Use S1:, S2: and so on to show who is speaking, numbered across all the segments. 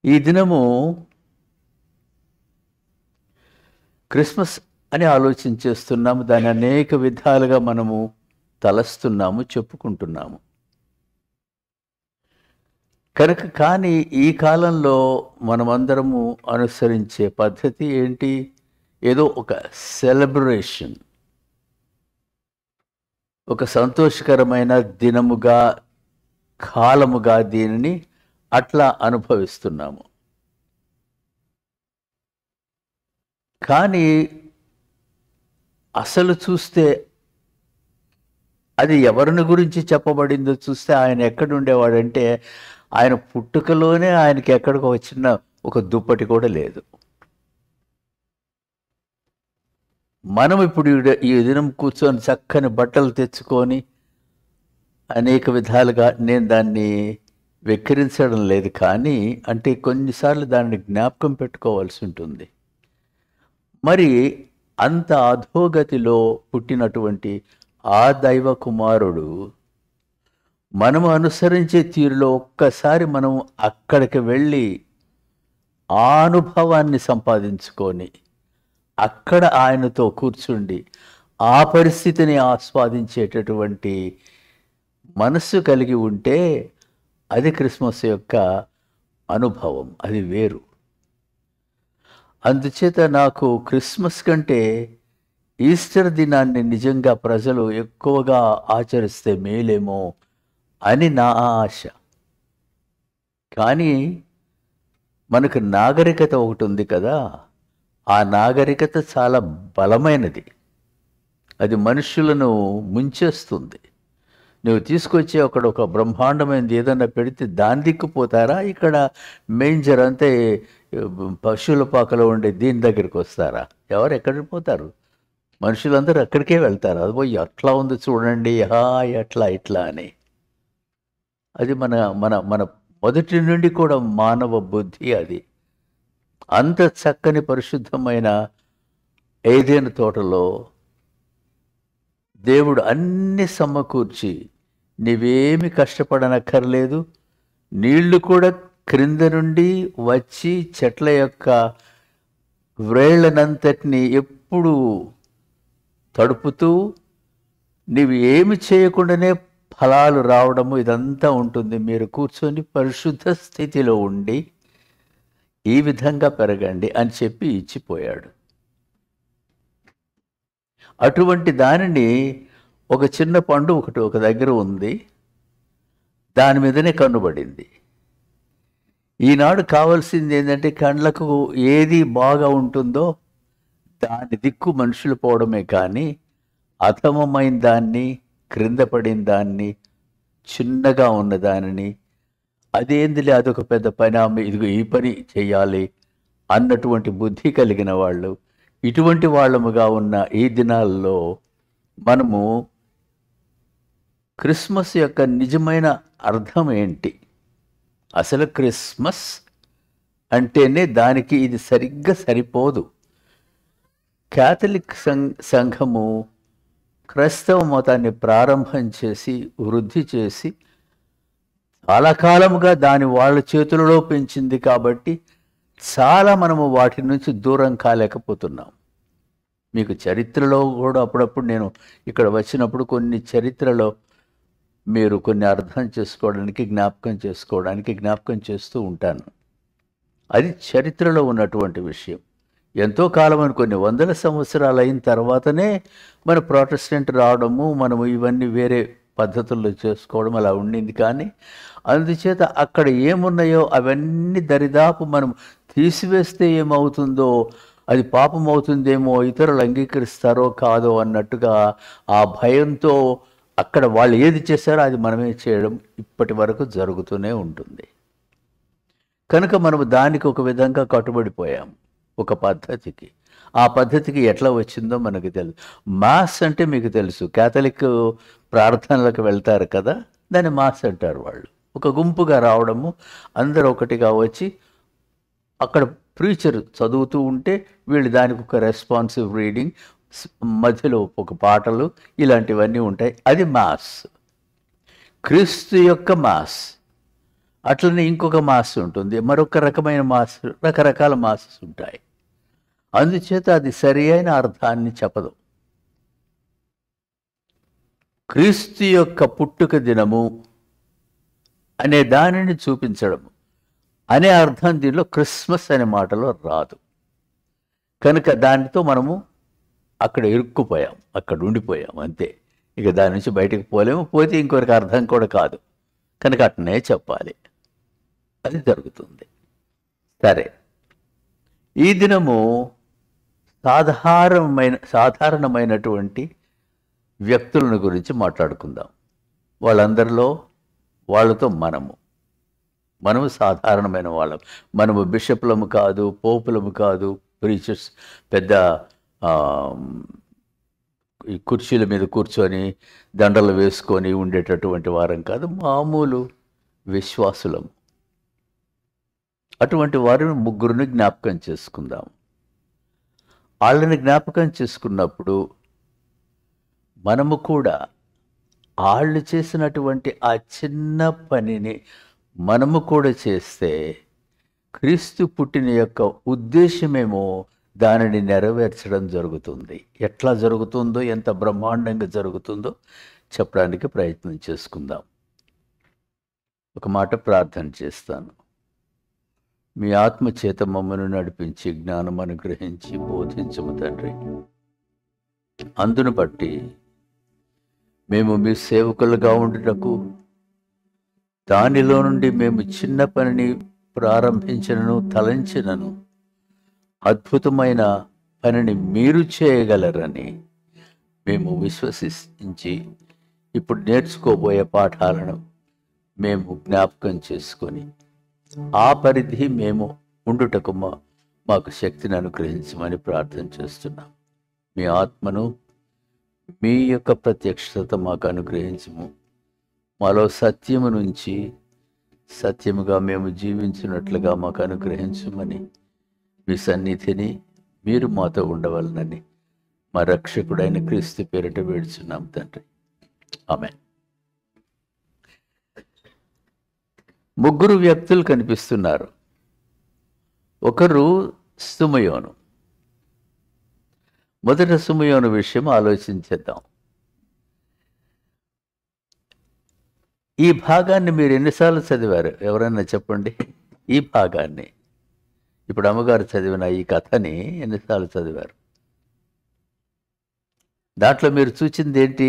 S1: ఈ దినము క్రిస్మస్ అని ఆలోచించేస్తున్నాము. దాన్ని అనేక విధాలుగా మనము తలస్తున్నాము, చెప్పుకుంటున్నాము. కానీ ఈ కాలంలో మనమందరము అనుసరించే పద్ధతి ఏంటి? ఏదో ఒక సెలబ్రేషన్, ఒక సంతోషకరమైన దినముగా, కాలముగా దీనిని అట్లా అనుభవిస్తున్నాము. కానీ అసలు చూస్తే అది ఎవరిని గురించి చెప్పబడిందో చూస్తే ఆయన ఎక్కడుండేవాడంటే ఆయన పుట్టుకలోనే ఆయనకి ఎక్కడికో చిన్న ఒక దుప్పటి కూడా లేదు. మనం ఇప్పుడు ఈ దినం కూర్చొని చక్కని బట్టలు తెచ్చుకొని అనేక విధాలుగా, నేను దాన్ని వెక్కిరించడం లేదు, కానీ అంటే కొన్నిసార్లు దాన్ని జ్ఞాపకం పెట్టుకోవాల్సి ఉంటుంది. మరి అంత అధోగతిలో పుట్టినటువంటి ఆ దైవ కుమారుడు మనము అనుసరించే తీరులో ఒక్కసారి మనం అక్కడికి వెళ్ళి ఆ అనుభవాన్ని సంపాదించుకొని అక్కడ ఆయనతో కూర్చుండి ఆ పరిస్థితిని ఆస్వాదించేటటువంటి మనస్సు కలిగి ఉంటే అది క్రిస్మస్ యొక్క అనుభవం, అది వేరు. అందుచేత నాకు క్రిస్మస్ కంటే ఈస్టర్ దినాన్ని నిజంగా ప్రజలు ఎక్కువగా ఆచరిస్తే మేలేమో అని నా ఆశ. కానీ మనకు నాగరికత ఒకటి ఉంది కదా, ఆ నాగరికత చాలా బలమైనది. అది మనుషులను ముంచేస్తుంది. నువ్వు తీసుకొచ్చి అక్కడ ఒక బ్రహ్మాండమైనది ఏదన్నా పెడితే దాని దిక్కుపోతారా? ఇక్కడ మేంజర్ అంతే పశువుల పాకలో ఉండే దీని దగ్గరికి వస్తారా? ఎవరు ఎక్కడికి పోతారు? మనుషులందరూ అక్కడికే వెళ్తారు. అది పోయి అట్లా ఉంది చూడండి, హాయ్ అట్లా ఇట్లా అని. అది మన మన మన మొదటి నుండి కూడా మానవ బుద్ధి అది. అంత చక్కని పరిశుద్ధమైన ఏదెను తోటలో దేవుడు అన్ని సమకూర్చి, నీవేమి కష్టపడనక్కర్లేదు, నీళ్లు కూడా క్రింద నుండి వచ్చి చెట్ల యొక్క వ్రేళ్ళనంతటిని ఎప్పుడు తడుపుతూ నీవు ఏమి చేయకుండానే ఫలాలు రావడము ఇదంతా ఉంటుంది. మీరు కూర్చొని పరిశుద్ధ స్థితిలో ఉండి ఈ విధంగా పెరగండి అని చెప్పి ఇచ్చిపోయాడు. అటువంటి దానిని ఒక చిన్న పండు ఒకటి ఒక దగ్గర ఉంది, దాని మీదనే కన్నుబడింది. ఈనాడు కావాల్సింది ఏంటంటే కళ్ళకు ఏది బాగా ఉంటుందో దాని దిక్కు మనుషులు పోవడమే, కానీ అధమమైన దాన్ని, క్రింద పడిన దాన్ని, చిన్నగా ఉన్న దానిని, అదేందిలే అదొక పెద్ద పని, ఇదిగో ఈ పని చెయ్యాలి అన్నటువంటి బుద్ధి కలిగిన వాళ్ళు, ఇటువంటి వాళ్ళముగా ఉన్న ఈ దినాల్లో మనము క్రిస్మస్ యొక్క నిజమైన అర్థం ఏంటి? అసలు క్రిస్మస్ అంటేనే దానికి ఇది సరిగ్గా సరిపోదు. క్యాథలిక్ సంఘము క్రైస్తవ మతాన్ని ప్రారంభం చేసి వృద్ధి చేసి చాలా కాలముగా దాని వాళ్ళ చేతులలో పెంచింది కాబట్టి చాలా మనము వాటి నుంచి దూరం కాలేకపోతున్నాం. మీకు చరిత్రలో కూడా అప్పుడప్పుడు నేను ఇక్కడ వచ్చినప్పుడు కొన్ని చరిత్రలో మీరు కొన్ని అర్థం చేసుకోవడానికి, జ్ఞాపకం చేస్తూ ఉంటాను. అది చరిత్రలో ఉన్నటువంటి విషయం. ఎంతో కాలం అని కొన్ని వందల సంవత్సరాలు అయిన తర్వాతనే మన ప్రొటెస్టెంట్ రావడము, మనము ఇవన్నీ వేరే పద్ధతుల్లో చేసుకోవడం అలా ఉండింది. కానీ అందుచేత అక్కడ ఏమున్నాయో అవన్నీ దరిదాపు మనం తీసివేస్తే ఏమవుతుందో, అది పాపం అవుతుందేమో, ఇతరులు అంగీకరిస్తారో కాదో అన్నట్టుగా ఆ భయంతో అక్కడ వాళ్ళు ఏది చేశారో అది మనమే చేయడం ఇప్పటి వరకు జరుగుతూనే ఉంటుంది. కనుక మనము దానికి ఒక విధంగా కట్టుబడిపోయాం, ఒక పద్ధతికి. ఆ పద్ధతికి ఎట్లా వచ్చిందో మనకు తెలుసు. మాస్ అంటే మీకు తెలుసు, క్యాథలిక్ ప్రార్థనలకు వెళ్తారు కదా, దాన్ని మాస్ అంటారు. వాళ్ళు ఒక గుంపుగా రావడము, అందరూ ఒకటిగా వచ్చి అక్కడ ప్రీచర్ చదువుతూ ఉంటే వీళ్ళు దానికి ఒక రెస్పాన్సివ్ రీడింగ్, మధ్యలో ఒక పాటలు, ఇలాంటివన్నీ ఉంటాయి. అది మాస్, క్రీస్తు యొక్క మాస్. అట్లనే ఇంకొక మాస్ ఉంటుంది, మరొక రకమైన మాస్, రకరకాల మాసెస్ ఉంటాయి. అందుచేత అది సరి అయిన అర్థాన్ని చెప్పదు. క్రీస్తు యొక్క పుట్టుక దినము అనే దానిని చూపించడము అనే అర్థం దీనిలో క్రిస్మస్ అనే మాటలో రాదు. కనుక దానితో మనము అక్కడ ఇరుక్కుపోయాం, అక్కడ ఉండిపోయాం అంతే. ఇక దాని నుంచి బయటకు పోలేము, పోతే ఇంకొకరికి అర్థం కూడా కాదు. కనుక అట్నే చెప్పాలి, అది జరుగుతుంది. సరే, ఈ దినము సాధారణమైనటువంటి వ్యక్తులను గురించి మాట్లాడుకుందాం. వాళ్ళతో మనము సాధారణమైన వాళ్ళం. మనము బిషప్లము కాదు, పోపులము కాదు, ప్రీచర్స్ పెద్ద ఈ కుర్చీల మీద కూర్చొని దండలు వేసుకొని ఉండేటటువంటి వారం కాదు, మామూలు విశ్వాసులము. అటువంటి వారిని ముగ్గురిని జ్ఞాపకం చేసుకుందాం. వాళ్ళని జ్ఞాపకం చేసుకున్నప్పుడు మనము కూడా వాళ్ళు చేసినటువంటి ఆ చిన్న పనిని మనము కూడా చేస్తే క్రీస్తు పుట్టిన యొక్క ఉద్దేశమేమో దానిని నెరవేర్చడం జరుగుతుంది. ఎట్లా జరుగుతుందో, ఎంత బ్రహ్మాండంగా జరుగుతుందో చెప్పడానికి ప్రయత్నం చేసుకుందాం. ఒక మాట ప్రార్థన చేస్తాను. మీ ఆత్మ చేత మమ్మను నడిపించి జ్ఞానం అనుగ్రహించి బోధించము తండ్రి. అందును బట్టి మేము మీ సేవకులుగా ఉండుటకు, దానిలో నుండి మేము చిన్న పనిని ప్రారంభించినను తలంచినను అద్భుతమైన పనిని మీరు చేయగలరని మేము విశ్వసించి ఇప్పుడు నేర్చుకోబోయే పాఠాలను మేము జ్ఞాపకం చేసుకొని ఆ పరిధి మేము ఉండుటకు మాకు శక్తిని అనుగ్రహించమని ప్రార్థన చేస్తున్నాం. మీ ఆత్మను, మీ యొక్క ప్రత్యక్షత మాకు అనుగ్రహించము. మాలో సత్యము నుంచి సత్యముగా మేము జీవించినట్లుగా మాకు అనుగ్రహించమని, మీ సన్నిధిని మీరు మాతో ఉండవలనని మా రక్షకుడైన క్రీస్తు పేరిట వేడుచున్నాం తండ్రి. ఆమేన్. ముగ్గురు వ్యక్తులు కనిపిస్తున్నారు. ఒకరు సుమయోను. మొదట సుమయోను విషయం ఆలోచించేద్దాం. ఈ భాగాన్ని మీరు ఎన్నిసార్లు చదివారు? ఎవరన్నా చెప్పండి. ఈ భాగాన్ని, ఇప్పుడు అమ్మగారు చదివిన ఈ కథని ఎన్నిసార్లు చదివారు? దాంట్లో మీరు చూసింది ఏంటి?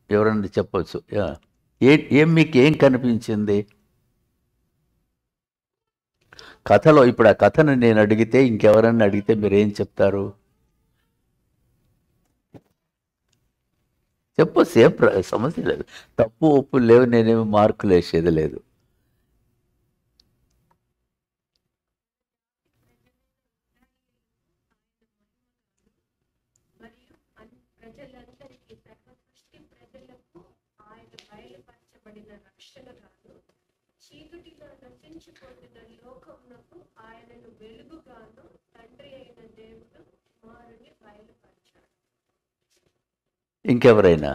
S1: ఎవరన్నా చెప్పవచ్చు. మీకు ఏం కనిపించింది కథలో? ఇప్పుడు ఆ కథను నేను అడిగితే, ఇంకెవరన్నా అడిగితే మీరు ఏం చెప్తారు? చెప్పొచ్చు, ఏం సమస్య లేదు. తప్పు ఒప్పు లేవు, నేనేమి మార్కులు వేసేది లేదు. ఇంకెవరైనా?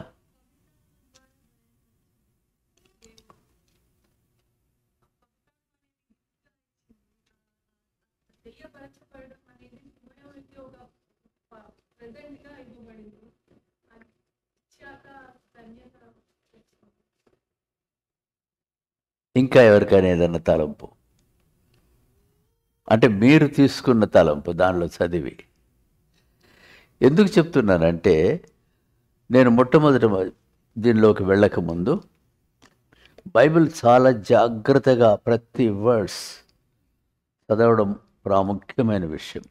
S1: ఇంకా ఎవరికైనా ఏదన్నా తలంపు? అంటే మీరు తీసుకున్న తలంపు దానిలో చదివి. ఎందుకు చెప్తున్నానంటే, నేను మొట్టమొదటి దీనిలోకి వెళ్ళకముందు బైబిల్ చాలా జాగ్రత్తగా ప్రతి వర్డ్స్ చదవడం ప్రాముఖ్యమైన విషయం.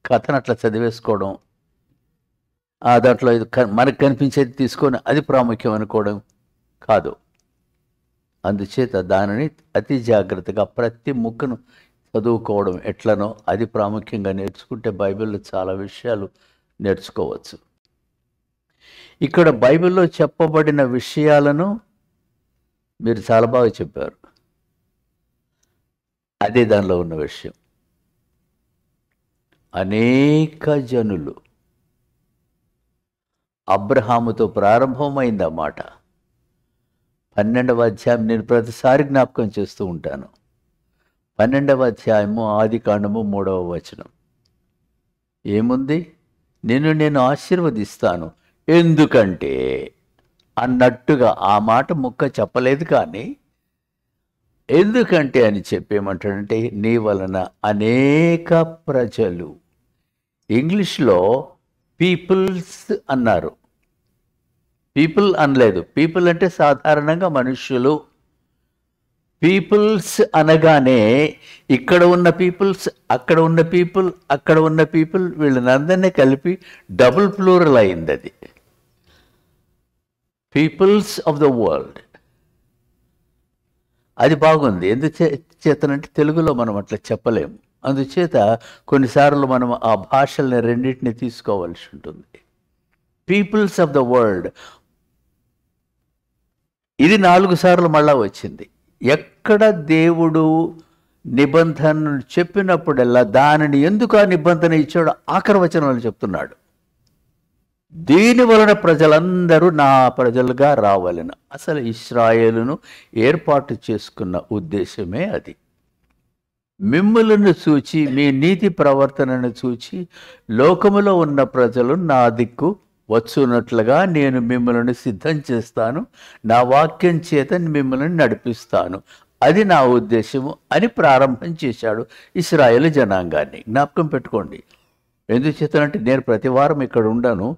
S1: కథను అట్లా చదివేసుకోవడం, దాంట్లో ఇది మనకు కనిపించేది తీసుకొని అది ప్రాముఖ్యం అనుకోవడం కాదు. అందుచేత దానిని అతి జాగ్రత్తగా ప్రతి ముక్కను చదువుకోవడం ఎట్లనో అది ప్రాముఖ్యంగా నేర్చుకుంటే బైబిల్లో చాలా విషయాలు నేర్చుకోవచ్చు. ఇక్కడ బైబిల్లో చెప్పబడిన విషయాలను మీరు చాలా బాగా చెప్పారు. అదే దానిలో ఉన్న విషయం. అనేక జనులు, అబ్రహాముతో ప్రారంభమైంది ఆ మాట. 12వ అధ్యాయం నేను ప్రతిసారి జ్ఞాపకం చేస్తూ ఉంటాను. 12వ అధ్యాయము ఆదికాండము 3వ వచనం ఏముంది? నిన్ను నేను ఆశీర్వదిస్తాను ఎందుకంటే అన్నట్టుగా ఆ మాట ముక్క చెప్పలేదు, కానీ ఎందుకంటే అని చెప్పేమంటాడంటే నీ వలన అనేక ప్రజలు. ఇంగ్లీష్లో పీపుల్స్ అన్నారు, పీపుల్ అనలేదు. పీపుల్ అంటే సాధారణంగా మనుష్యులు. పీపుల్స్ అనగానే ఇక్కడ ఉన్న పీపుల్స్, అక్కడ ఉన్న పీపుల్, అక్కడ ఉన్న పీపుల్, వీళ్ళనందరినీ కలిపి డబుల్ ప్లూరల్ అయింది. అది పీపుల్స్ ఆఫ్ ద వరల్డ్. అది బాగుంది. ఎందుచేతనంటే తెలుగులో మనం అట్లా చెప్పలేము. అందుచేత కొన్నిసార్లు మనం ఆ భాషల్ని రెండింటిని తీసుకోవాల్సి ఉంటుంది. పీపుల్స్ ఆఫ్ ద వరల్డ్ ఇది 4 సార్లు మళ్ళా వచ్చింది. ఎక్కడ దేవుడు నిబంధనను చెప్పినప్పుడల్లా దానిని ఎందుకు ఆ నిబంధన ఇచ్చాడో ఆఖరి వచనంలో చెప్తున్నాడు. దీని వలన ప్రజలందరూ నా ప్రజలుగా రావాలని. అసలు ఇశ్రాయేలును ఏర్పాటు చేసుకున్న ఉద్దేశమే అది. మిమ్ములను చూచి, మీ నీతి ప్రవర్తనను చూచి లోకములో ఉన్న ప్రజలు నా దిక్కు వచ్చున్నట్లుగా నేను మిమ్మల్ని సిద్ధం చేస్తాను, నా వాక్యం చేత మిమ్మల్ని నడిపిస్తాను. అది నా ఉద్దేశము అని ప్రారంభం చేశాడు ఇశ్రాయేలు జనాంగాన్ని. జ్ఞాపకం పెట్టుకోండి. ఎందుచేతనంటే నేను ప్రతి వారం ఇక్కడ ఉండను,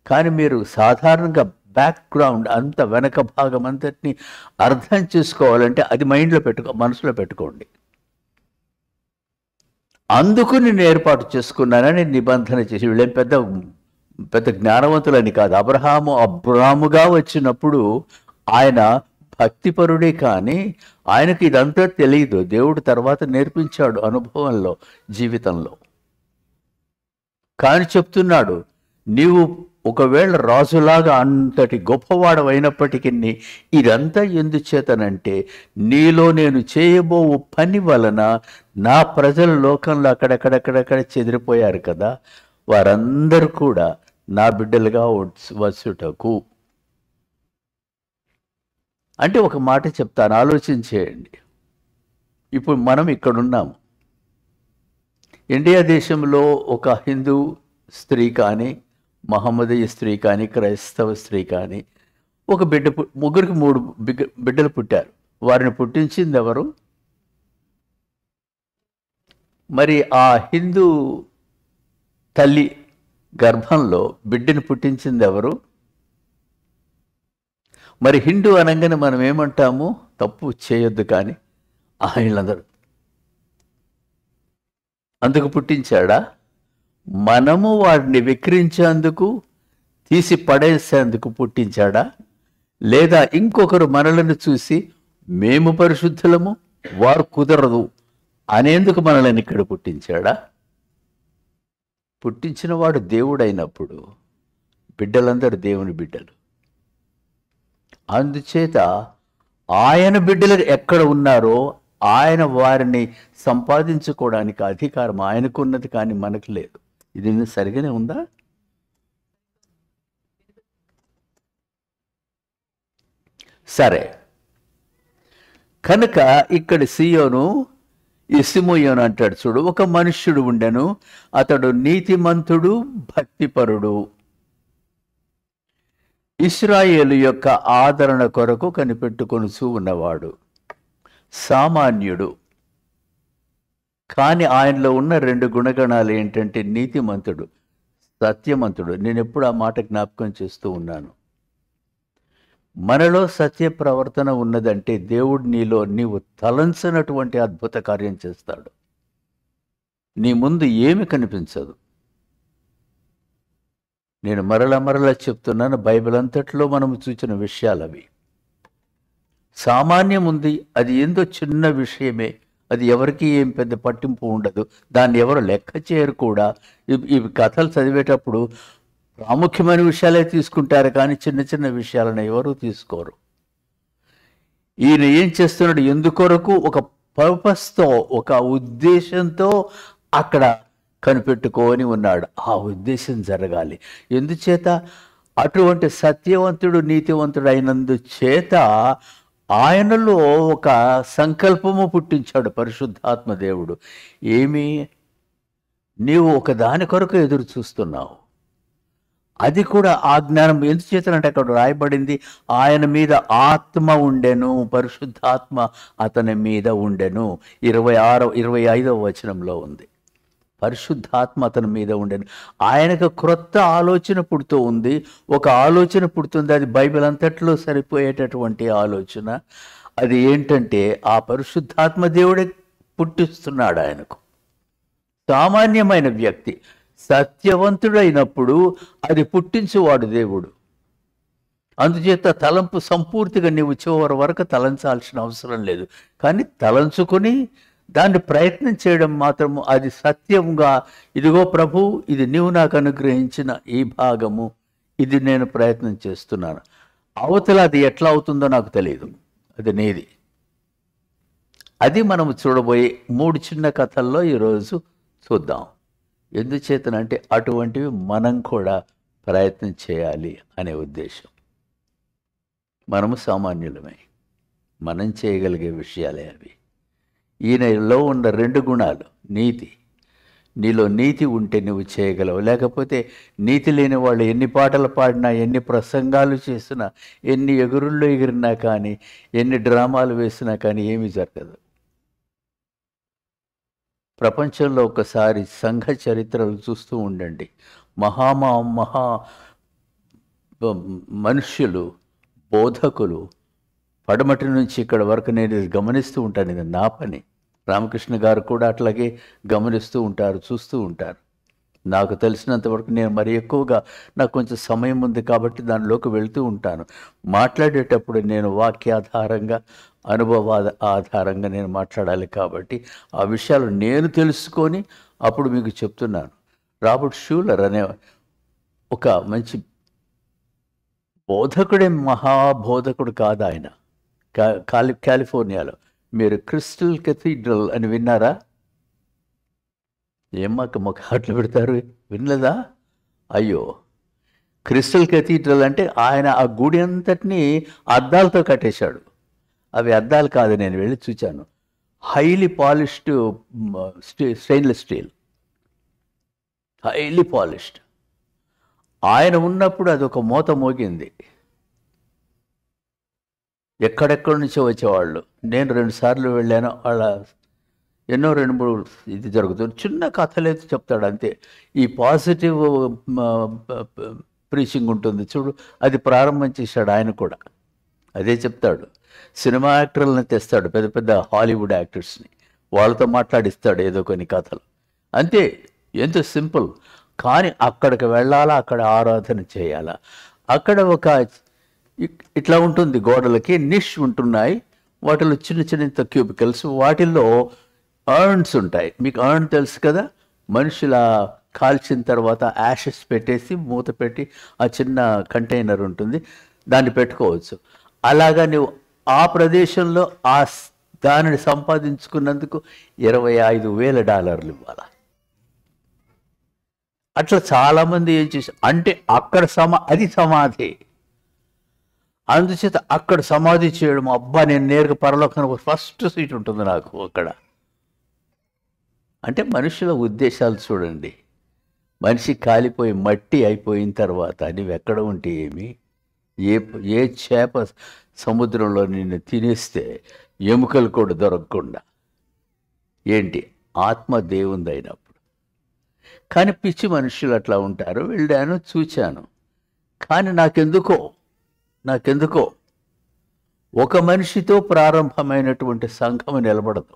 S1: కానీ మీరు సాధారణంగా బ్యాక్గ్రౌండ్ అంత వెనక భాగం అంతటిని అర్థం చేసుకోవాలంటే అది మైండ్లో మనసులో పెట్టుకోండి. అందుకు నేను ఏర్పాటు చేసుకున్నానని నిబంధన చేసి, వీళ్ళేం పెద్ద జ్ఞానవంతులని కాదు. అబ్రహాముగా వచ్చినప్పుడు ఆయన భక్తిపరుడే, కానీ ఆయనకి ఇదంతా తెలియదు. దేవుడు తర్వాత నేర్పించాడు అనుభవంలో, జీవితంలో. కానీ చెప్తున్నాడు, నీవు ఒకవేళ రాజులాగా అంతటి గొప్పవాడవైనప్పటికీ ఇదంతా ఎందుచేతనంటే నీలో నేను చేయబో పని వలన నా ప్రజల లోకంలో అక్కడెక్కడెక్కడెక్కడ చెదిరిపోయారు కదా, వారందరూ కూడా నా బిడ్డలుగా వచ్చుటకు. అంటే ఒక మాట చెప్తాను, ఆలోచించేయండి. ఇప్పుడు మనం ఇక్కడున్నాము. ఇండియా దేశంలో ఒక హిందూ స్త్రీ కానీ, మహమ్మదీయ స్త్రీ కానీ, క్రైస్తవ స్త్రీ కానీ ఒక ముగ్గురికి 3 బిడ్డలు పుట్టారు. వారిని పుట్టించింది ఎవరు? మరి ఆ హిందూ తల్లి గర్భంలో బిడ్డను పుట్టించింది ఎవరు? మరి హిందూ అనగానే మనం ఏమంటాము? తప్పు చేయొద్దు, కానీ వీళ్ళందరూ అందుకు పుట్టించాడా? మనము వాడిని విక్రించేందుకు, తీసి పడేసేందుకు పుట్టించాడా? లేదా ఇంకొకరు మనలను చూసి మేము పరిశుద్ధులము, వారు కుదరదు అనేందుకు మనల్ని ఇక్కడ పుట్టించాడా? పుట్టించిన వాడు దేవుడైనప్పుడు బిడ్డలందరూ దేవుని బిడ్డలు. అందుచేత ఆయన బిడ్డలు ఎక్కడ ఉన్నారో ఆయన వారిని సంపాదించుకోవడానికి అధికారం ఆయనకు ఉన్నది, కానీ మనకు లేదు. ఇది సరిగానే ఉందా? సరే, కనుక ఇక్కడ సియోను ఇసిమోయోను అంటాడు చూడు. ఒక మనుష్యుడు ఉండెను, అతడు నీతిమంతుడు, భక్తిపరుడు, ఇశ్రాయేలు యొక్క ఆదరణ కొరకు కనిపెట్టుకొనుచూ ఉన్నవాడు, సామాన్యుడు. కానీ ఆయనలో ఉన్న 2 గుణగణాలు ఏంటంటే నీతిమంతుడు, సత్యమంతుడు. నేను ఎప్పుడు ఆ మాట జ్ఞాపకం చేస్తూ ఉన్నాను. మనలో సత్య ప్రవర్తన ఉన్నదంటే దేవుడు నీవు తలంచనటువంటి అద్భుత కార్యం చేస్తాడు. నీ ముందు ఏమి కనిపించదు. నేను మరలా చెప్తున్నాను, బైబిల్ అంతట్లో మనము చూసిన విషయాలు అవి. సామాన్యం ఉంది, అది ఏందో చిన్న విషయమే, అది ఎవరికి ఏం పెద్ద పట్టింపు ఉండదు, దాన్ని ఎవరు లెక్క చేయరు కూడా. ఇవి కథలు చదివేటప్పుడు ప్రాముఖ్యమైన విషయాలే తీసుకుంటారు, కానీ చిన్న చిన్న విషయాలను ఎవరు తీసుకోరు. ఈయన ఏం చేస్తున్నాడు? ఎందుకొరకు? ఒక పర్పస్తో, ఒక ఉద్దేశంతో అక్కడ కనిపెట్టుకొని ఉన్నాడు. ఆ ఉద్దేశం జరగాలి. ఎందుచేత? అటువంటి సత్యవంతుడు, నీతివంతుడు అయినందుచేత ఆయనలో ఒక సంకల్పము పుట్టించాడు పరిశుద్ధాత్మ దేవుడు. ఏమి? నీవు ఒక దాని కొరకు ఎదురు చూస్తున్నావు. అది కూడా ఆ జ్ఞానం ఎందుచేతనంటే అక్కడ రాయబడింది, ఆయన మీద ఆత్మ ఉండెను, పరిశుద్ధాత్మ అతని మీద ఉండెను. 25వ వచనంలో ఉంది. పరిశుద్ధాత్మ అతని మీద ఉండెను. ఆయనకు క్రొత్త ఆలోచన పుడుతూ ఉంది. ఒక ఆలోచన పుడుతుంది, అది బైబిల్ అంతట్లో సరిపోయేటటువంటి ఆలోచన. అది ఏంటంటే ఆ పరిశుద్ధాత్మ దేవుడే పుట్టిస్తున్నాడు ఆయనకు. సామాన్యమైన వ్యక్తి సత్యవంతుడైనప్పుడు అది పుట్టించువాడు దేవుడు. అందుచేత తలంపు సంపూర్తిగా నీవు చివరి వరకు తలంచాల్సిన అవసరం లేదు. కానీ తలంచుకొని దాన్ని ప్రయత్నం చేయడం మాత్రము, అది సత్యంగా, ఇదిగో ప్రభు, ఇది నీవు నాకు అనుగ్రహించిన ఈ భాగము, ఇది నేను ప్రయత్నం చేస్తున్నాను. అవతల అది ఎట్లా అవుతుందో నాకు తెలియదు, అది నీది. అది మనము చూడబోయే 3 చిన్న కథల్లో ఈరోజు చూద్దాం. ఎందుచేతనంటే అటువంటివి మనం కూడా ప్రయత్నం చేయాలి అనే ఉద్దేశం. మనము సామాన్యులమే, మనం చేయగలిగే విషయాలే అవి. ఈయనలో ఉన్న 2 గుణాలు, నీతి. నీలో నీతి ఉంటే నువ్వు చేయగలవు. లేకపోతే నీతి లేని వాళ్ళు ఎన్ని పాటలు పాడినా, ఎన్ని ప్రసంగాలు చేసినా, ఎన్ని ఎగురుళ్ళు ఎగిరినా కానీ, ఎన్ని డ్రామాలు వేసినా కానీ ఏమీ జరగదు. ప్రపంచంలో ఒకసారి సంఘ చరిత్రలు చూస్తూ ఉండండి. మహా మనుష్యులు, బోధకులు పడమటి నుంచి ఇక్కడ వరకు నేను గమనిస్తూ ఉంటాను. ఇది నా పని. రామకృష్ణ గారు కూడా అట్లాగే గమనిస్తూ ఉంటారు, చూస్తూ ఉంటారు. నాకు తెలిసినంతవరకు నేను మరి ఎక్కువగా, నాకు కొంచెం సమయం ఉంది కాబట్టి దానిలోకి వెళ్తూ ఉంటాను. మాట్లాడేటప్పుడు నేను వాక్యాధారంగా, అనుభవ ఆధారంగా నేను మాట్లాడాలి కాబట్టి ఆ విషయాలు నేను తెలుసుకొని అప్పుడు మీకు చెప్తున్నాను. రాబర్ట్ షూలర్ అనే ఒక మంచి బోధకుడే, మహాబోధకుడు కాదు ఆయన. కాలిఫోర్నియాలో మీరు క్రిస్టల్ కెథీడ్రల్ అని విన్నారా? ఏమాక ముఖాట్లు పెడతారు, వినలేదా? అయ్యో, క్రిస్టల్ కెథీడ్రల్ అంటే ఆయన ఆ గుడి అంతటినీ అద్దాలతో కట్టేశాడు. అవి అద్దాలు కాదు, నేను వెళ్ళి చూచాను. Highly polished stainless steel, highly polished. ఆయన ఉన్నప్పుడు అది ఒక మోత మోగింది. ఎక్కడెక్కడి నుంచో వచ్చేవాళ్ళు. నేను 2 సార్లు వెళ్ళాను. వాళ్ళ ఎన్నో 2-3 ఇది జరుగుతుంది. చిన్న కథలేదు చెప్తాడు అంతే. ఈ పాజిటివ్ ప్రీచింగ్ ఉంటుంది చూడు, అది ప్రారంభం చేశాడు ఆయన కూడా. అదే చెప్తాడు. సినిమా యాక్టర్లను తెస్తాడు, పెద్ద పెద్ద హాలీవుడ్ యాక్టర్స్ని, వాళ్ళతో మాట్లాడిస్తాడు ఏదో కొన్ని కథలు. అంతే, ఎంతో సింపుల్. కానీ అక్కడికి వెళ్ళాలా, అక్కడ ఆరాధన చేయాలా. అక్కడ ఒక ఇట్లా ఉంటుంది, గోడలకి నిష్ ఉంటున్నాయి. వాటిలో చిన్న చిన్న క్యూబికల్స్, వాటిల్లో అర్న్స్ ఉంటాయి. మీకు అర్న్ తెలుసు కదా, మనుషుల కాల్చిన తర్వాత యాషెస్ పెట్టేసి మూత పెట్టి ఆ చిన్న కంటైనర్ ఉంటుంది, దాన్ని పెట్టుకోవచ్చు. అలాగా నువ్వు ఆ ప్రదేశంలో దానిని సంపాదించుకున్నందుకు $25,000 ఇవ్వాలి. అట్లా చాలామంది ఏం చేసి అంటే అక్కడ అది సమాధి. అందుచేత అక్కడ సమాధి చేయడం, అబ్బా నేను నేరుగా పరలోకానికి ఫస్ట్ సీట్ ఉంటుంది నాకు అక్కడ. అంటే మనుషుల ఉద్దేశాలు చూడండి. మనిషి కాలిపోయి మట్టి అయిపోయిన తర్వాత నువ్వు ఎక్కడ ఉంటే ఏమి, ఏ చేప సముద్రంలో నిన్ను తినేస్తే ఎముకలు కూడా దొరకకుండా ఏంటి, ఆత్మ దేవుందైనప్పుడు. కానీ పిచ్చి మనుషులు అట్లా ఉంటారు. వెళ్ళాను, చూచాను. కానీ నాకెందుకో ఒక మనిషితో ప్రారంభమైనటువంటి సంఘం నిలబడదు.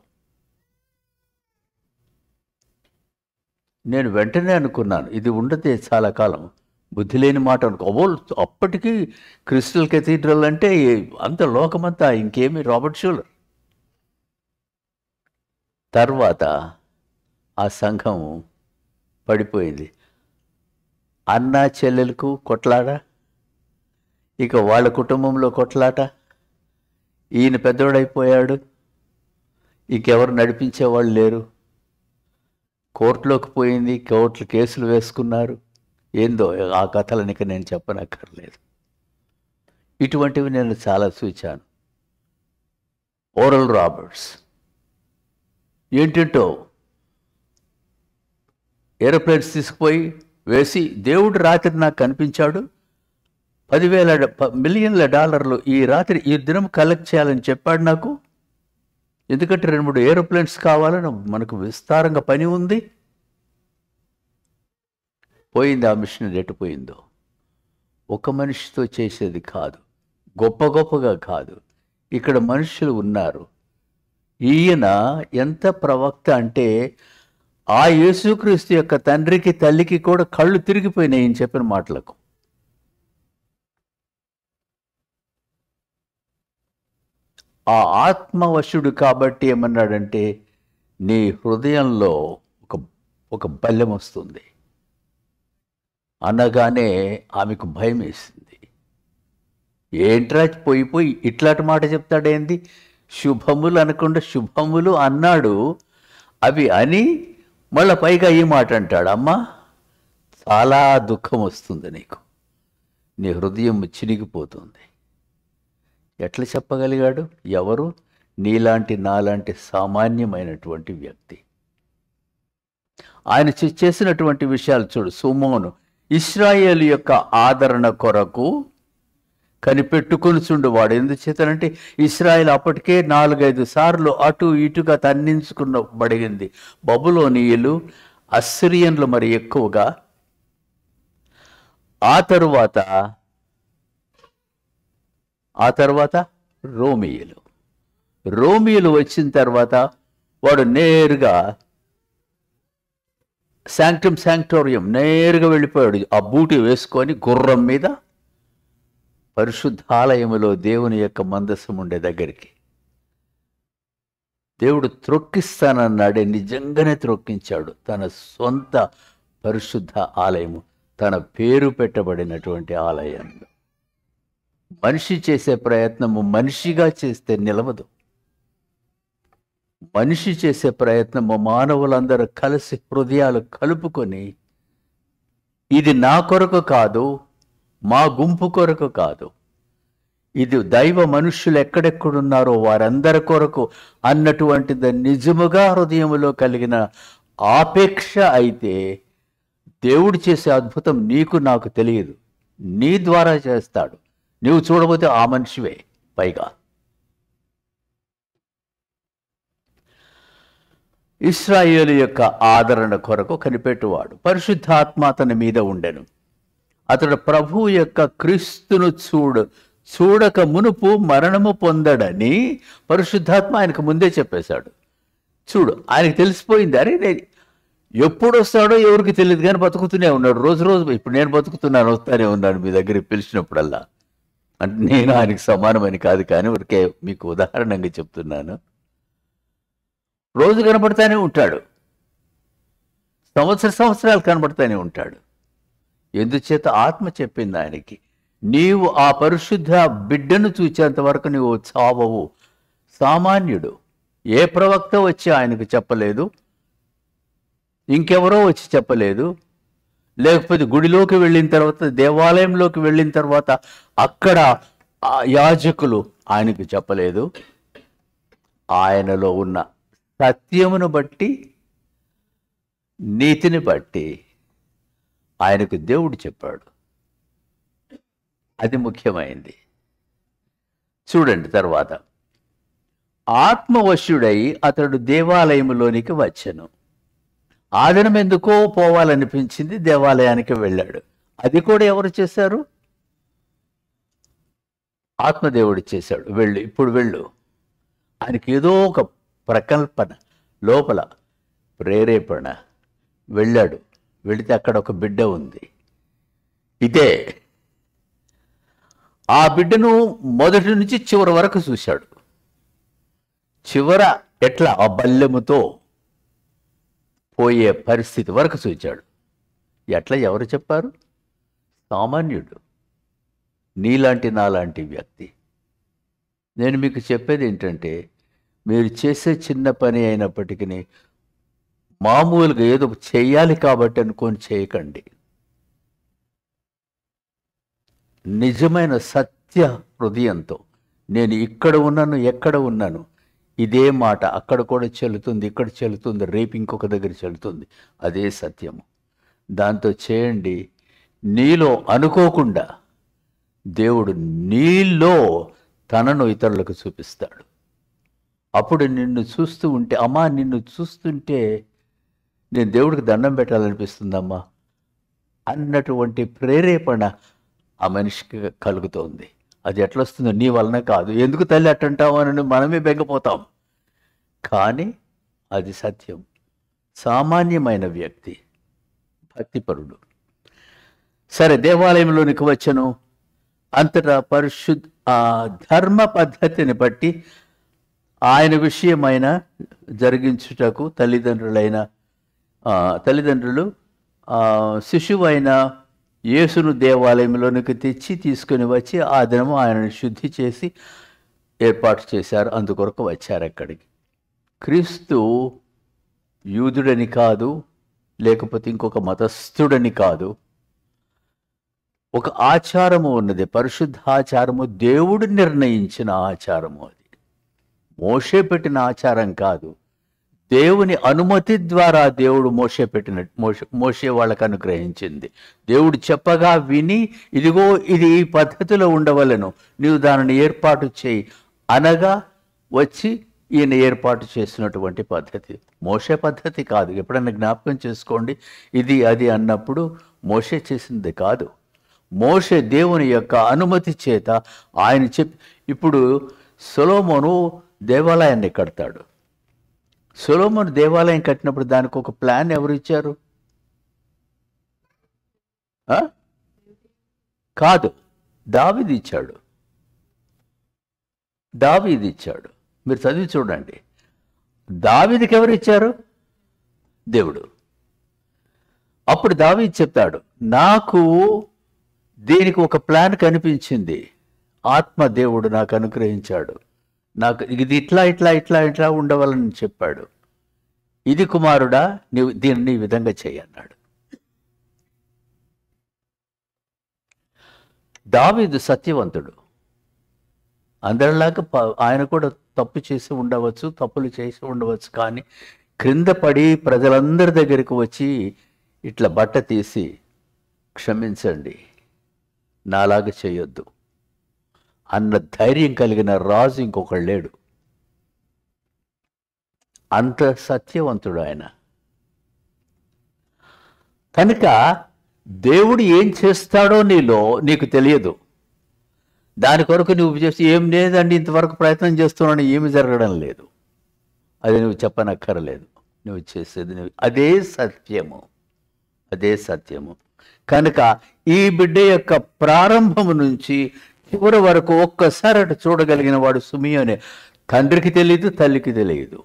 S1: నేను వెంటనే అనుకున్నాను, ఇది ఉండదే చాలా కాలం. బుద్ధి లేని మాట అనుకో. అప్పటికి క్రిస్టల్ కెథీడ్రల్ అంటే అంత లోకమంతా ఇంకేమి. రాబర్ట్ షూలర్ తర్వాత ఆ సంఘం పడిపోయింది. అన్న చెల్లెలకు కొట్లాట, ఇక వాళ్ళ కుటుంబంలో కొట్లాట. ఈయన పెద్దోడైపోయాడు, ఇంకెవరు నడిపించేవాళ్ళు లేరు. కోర్టులోకి పోయింది, కోర్టులు కేసులు వేసుకున్నారు. ఏందో ఆ కథలనిక నేను చెప్పనక్కర్లేదు. ఇటువంటివి నేను చాలా చూచాను. ఓరల్ రాబర్ట్స్ ఏంటంటో ఏరోప్లేన్స్ తీసుకుపోయి వేసి, దేవుడు రాత్రి నాకు కనిపించాడు, 10,000 మిలియన్ల డాలర్లు ఈ రాత్రి ఈ దినం కలెక్ట్ చేయాలని చెప్పాడు నాకు. ఎందుకంటే 2-3 ఏరోప్లేన్స్ కావాలని మనకు విస్తారంగా పని ఉంది. పోయింది ఆ మిషన్, ఎటుపోయిందో. ఒక మనిషితో చేసేది కాదు, గొప్పగా కాదు. ఇక్కడ మనుషులు ఉన్నారు. ఈయన ఎంత ప్రవక్త అంటే ఆ యేసుక్రీస్తు యొక్క తండ్రికి తల్లికి కూడా కళ్ళు తిరిగిపోయినాయి ఈయన చెప్పిన మాటలకు. ఆ ఆత్మవశుడు కాబట్టి ఏమన్నాడంటే, నీ హృదయంలో ఒక బల్యం వస్తుంది అనగానే ఆమెకు భయం వేసింది. ఏంట్రా పోయి ఇట్లాంటి మాట చెప్తాడేంది, శుభములు అనకుండా శుభములు అన్నాడు. అవి అని మళ్ళీ పైగా ఈ మాట అంటాడు. అమ్మా, చాలా దుఃఖం వస్తుంది నీకు, నీ హృదయం చినిగిపోతుంది. ఎట్లా చెప్పగలిగాడు? ఎవరు? నీలాంటి నాలాంటి సామాన్యమైనటువంటి వ్యక్తి. ఆయన చేసినటువంటి విషయాలు చూడు. సుమోను ఇశ్రాయేలు యొక్క ఆదరణ కొరకు కనిపెట్టుకుని చుండువాడు. ఎందుచేతనంటే ఇశ్రాయేల్ అప్పటికే 4-5 సార్లు అటు ఇటుగా తన్నించుకున్నబడింది. బబులోనీయులు, అస్సిరియన్లు మరి ఎక్కువగా. ఆ తర్వాత రోమియులు వచ్చిన తర్వాత వాడు నేరుగా శాంక్టోరియం నేరుగా వెళ్ళిపోయాడు. ఆ బూటి వేసుకొని గుర్రం మీద పరిశుద్ధాలయములో దేవుని యొక్క మందసం ఉండే దగ్గరికి. దేవుడు త్రొక్కిస్తానన్నాడే, నిజంగానే త్రొక్కించాడు. తన సొంత పరిశుద్ధ ఆలయము, తన పేరు పెట్టబడినటువంటి ఆలయంలో. మనిషి చేసే ప్రయత్నము మనిషిగా చేస్తే నిలవదు. మనిషి చేసే ప్రయత్నము మానవులందరూ కలిసి హృదయాలు కలుపుకొని, ఇది నా కొరకు కాదు, మా గుంపు కొరకు కాదు, ఇది దైవ మనుష్యులు ఎక్కడెక్కడున్నారో వారందరి కొరకు అన్నటువంటిది నిజముగా హృదయములో కలిగిన ఆపేక్ష అయితే, దేవుడు చేసే అద్భుతం నీకు నాకు తెలియదు, నీ ద్వారా చేస్తాడు. నువ్వు చూడబోతే ఆ మనిషివే. పైగా ఇశ్రాయేలు యొక్క ఆదరణ కొరకు కనిపెట్టువాడు. పరిశుద్ధాత్మ అతని మీద ఉండెను. అతడు ప్రభువు యొక్క క్రీస్తును చూడక మునుపు మరణము పొందడని పరిశుద్ధాత్మ ఆయనకు ముందే చెప్పేశాడు. చూడు, ఆయనకు తెలిసిపోయింది. అరే, ఎప్పుడు వస్తాడో ఎవరికి తెలియదు, కానీ బతుకుతూనే ఉన్నాడు. రోజు ఇప్పుడు నేను బతుకుతున్నాను, వస్తానే ఉన్నాడు మీ దగ్గరికి పిలిచినప్పుడల్లా. అంటే నేను ఆయనకు సమానమని కాదు, కానీ ఊరికే మీకు ఉదాహరణగా చెప్తున్నాను. రోజు కనబడతానే ఉంటాడు, సంవత్సరాలు కనబడతానే ఉంటాడు. ఎందుచేత ఆత్మ చెప్పింది ఆయనకి, నీవు ఆ పరిశుద్ధ బిడ్డను చూచేంత వరకు నీవు చావవు. సామాన్యుడు, ఏ ప్రవక్త వచ్చి ఆయనకు చెప్పలేదు, ఇంకెవరో వచ్చి చెప్పలేదు, లేకపోతే గుడిలోకి వెళ్ళిన తర్వాత, దేవాలయంలోకి వెళ్ళిన తర్వాత అక్కడ యాజకులు ఆయనకు చెప్పలేదు. ఆయనలో ఉన్న సత్యమును బట్టి, నీతిని బట్టి ఆయనకు దేవుడు చెప్పాడు. అది ముఖ్యమైంది. చూడండి, తర్వాత ఆత్మవశుడై అతడు దేవాలయములోనికి వచ్చెను. ఆ దినం ఎందుకో పోవాలనిపించింది, దేవాలయానికి వెళ్ళాడు. అది కూడా ఎవరు చేశారు? ఆత్మదేవుడు చేశాడు. ఇప్పుడు వెళ్ళు. ఆయనకి ఏదో ఒక ప్రకల్పన, లోపల ప్రేరేపణ. వెళ్ళాడు. వెళితే అక్కడ ఒక బిడ్డ ఉంది. ఇదే ఆ బిడ్డను మొదటి నుంచి చివరి వరకు చూశాడు. చివర ఎట్లా ఆ బల్లెముతో పోయే పరిస్థితి వరకు చూచాడు. ఎట్లా? ఎవరు చెప్పారు? సామాన్యుడు, నీలాంటి నాలాంటి వ్యక్తి. నేను మీకు చెప్పేది ఏంటంటే, మీరు చేసే చిన్న పని అయినప్పటికీ మామూలుగా ఏదో చేయాలి కాబట్టి అనుకొని చేయకండి. నిజమైన సత్య హృదయంతో, నేను ఇక్కడ ఉన్నాను, ఎక్కడ ఉన్నాను, ఇదే మాట అక్కడ కూడా చెల్లుతుంది, ఇక్కడ చెల్లుతుంది, రేపు ఇంకొక దగ్గర చెల్లుతుంది. అదే సత్యము. దాంతో చేయండి. నీలో అనుకోకుండా దేవుడు నీలో తనను ఇతరులకు చూపిస్తాడు. అప్పుడు నిన్ను చూస్తూ ఉంటే, అమ్మా నిన్ను చూస్తుంటే నేను దేవుడికి దండం పెట్టాలనిపిస్తుందమ్మా అన్నటువంటి ప్రేరేపణ ఆ మనిషికి కలుగుతోంది. అది ఎట్లొస్తుందో నీ వలన కాదు. ఎందుకు తల్లి అట్టంటావు అని మనమే బెంగపోతాం. కానీ అది సత్యం. సామాన్యమైన వ్యక్తి, భక్తిపరుడు. సరే, దేవాలయంలోనికి వచ్చను. అంతటా ధర్మ పద్ధతిని బట్టి ఆయన విషయమైన జరిగించుటకు తల్లిదండ్రులు శిశువైన యేసును దేవాలయంలోనికి తెచ్చి తీసుకుని వచ్చి ఆ దినము ఆయనను శుద్ధి చేసి ఏర్పాటు చేశారు. అందుకొరకు వచ్చారు అక్కడికి. క్రీస్తు యూదుడని కాదు, లేకపోతే ఇంకొక మతస్థుడని కాదు. ఒక ఆచారము ఉన్నది, పరిశుద్ధ ఆచారము, దేవుడు నిర్ణయించిన ఆచారము. అది మోషే పెట్టిన ఆచారం కాదు. దేవుని అనుమతి ద్వారా దేవుడు మోషే వాళ్ళకు అనుగ్రహించింది. దేవుడు చెప్పగా విని, ఇదిగో ఇది ఈ పద్ధతిలో ఉండవలను, నీవు దానిని ఏర్పాటు చేయి అనగా వచ్చి ఈయన ఏర్పాటు చేసినటువంటి పద్ధతి. మోషే పద్ధతి కాదు. ఎప్పుడైనా జ్ఞాపకం చేసుకోండి, ఇది అది అన్నప్పుడు మోషే చేసింది కాదు. మోషే దేవుని యొక్క అనుమతి చేత ఆయన ఇప్పుడు సొలొమోను దేవాలయాన్ని కడతాడు. సొలొమోను దేవాలయం కట్టినప్పుడు దానికి ఒక ప్లాన్ ఎవరు ఇచ్చారు? కాదు, దావీదు ఇచ్చాడు. మీరు చదివి చూడండి. దావీదుకి ఎవరు ఇచ్చారు? దేవుడు. అప్పుడు దావీదు చెప్తాడు, నాకు దీనికి ఒక ప్లాన్ కనిపించింది, ఆత్మ దేవుడు నాకు అనుగ్రహించాడు, నాకు ఇది ఇట్లా ఇట్లా ఇట్లా ఇట్లా ఉండవాలని చెప్పాడు. ఇది కుమారుడా, నీవు దీన్ని ఈ విధంగా చేయన్నాడు. దావీదు సత్యవంతుడు. అందరిలాగా ఆయన కూడా తప్పు చేసి ఉండవచ్చు, తప్పులు చేసి ఉండవచ్చు. కానీ క్రింద పడి ప్రజలందరి దగ్గరికి వచ్చి ఇట్లా బట్ట తీసి, క్షమించండి, నాలాగా చేయొద్దు అన్న ధైర్యం కలిగిన రాజు ఇంకొకడు లేడు. అంత సత్యవంతుడు ఆయన. కనుక దేవుడు ఏం చేస్తాడో నీకు తెలియదు. దాని కొరకు నువ్వు చేసి ఏం లేదండి, ఇంతవరకు ప్రయత్నం చేస్తున్నాను, ఏమి జరగడం లేదు, అది నువ్వు చెప్పనక్కర్లేదు. నువ్వు చేసేది అదే సత్యము. కనుక ఈ బిడ్డ యొక్క ప్రారంభము నుంచి చివరి వరకు ఒక్కసారి అటు చూడగలిగిన వాడు సిమియోనే. తండ్రికి తెలియదు, తల్లికి తెలియదు,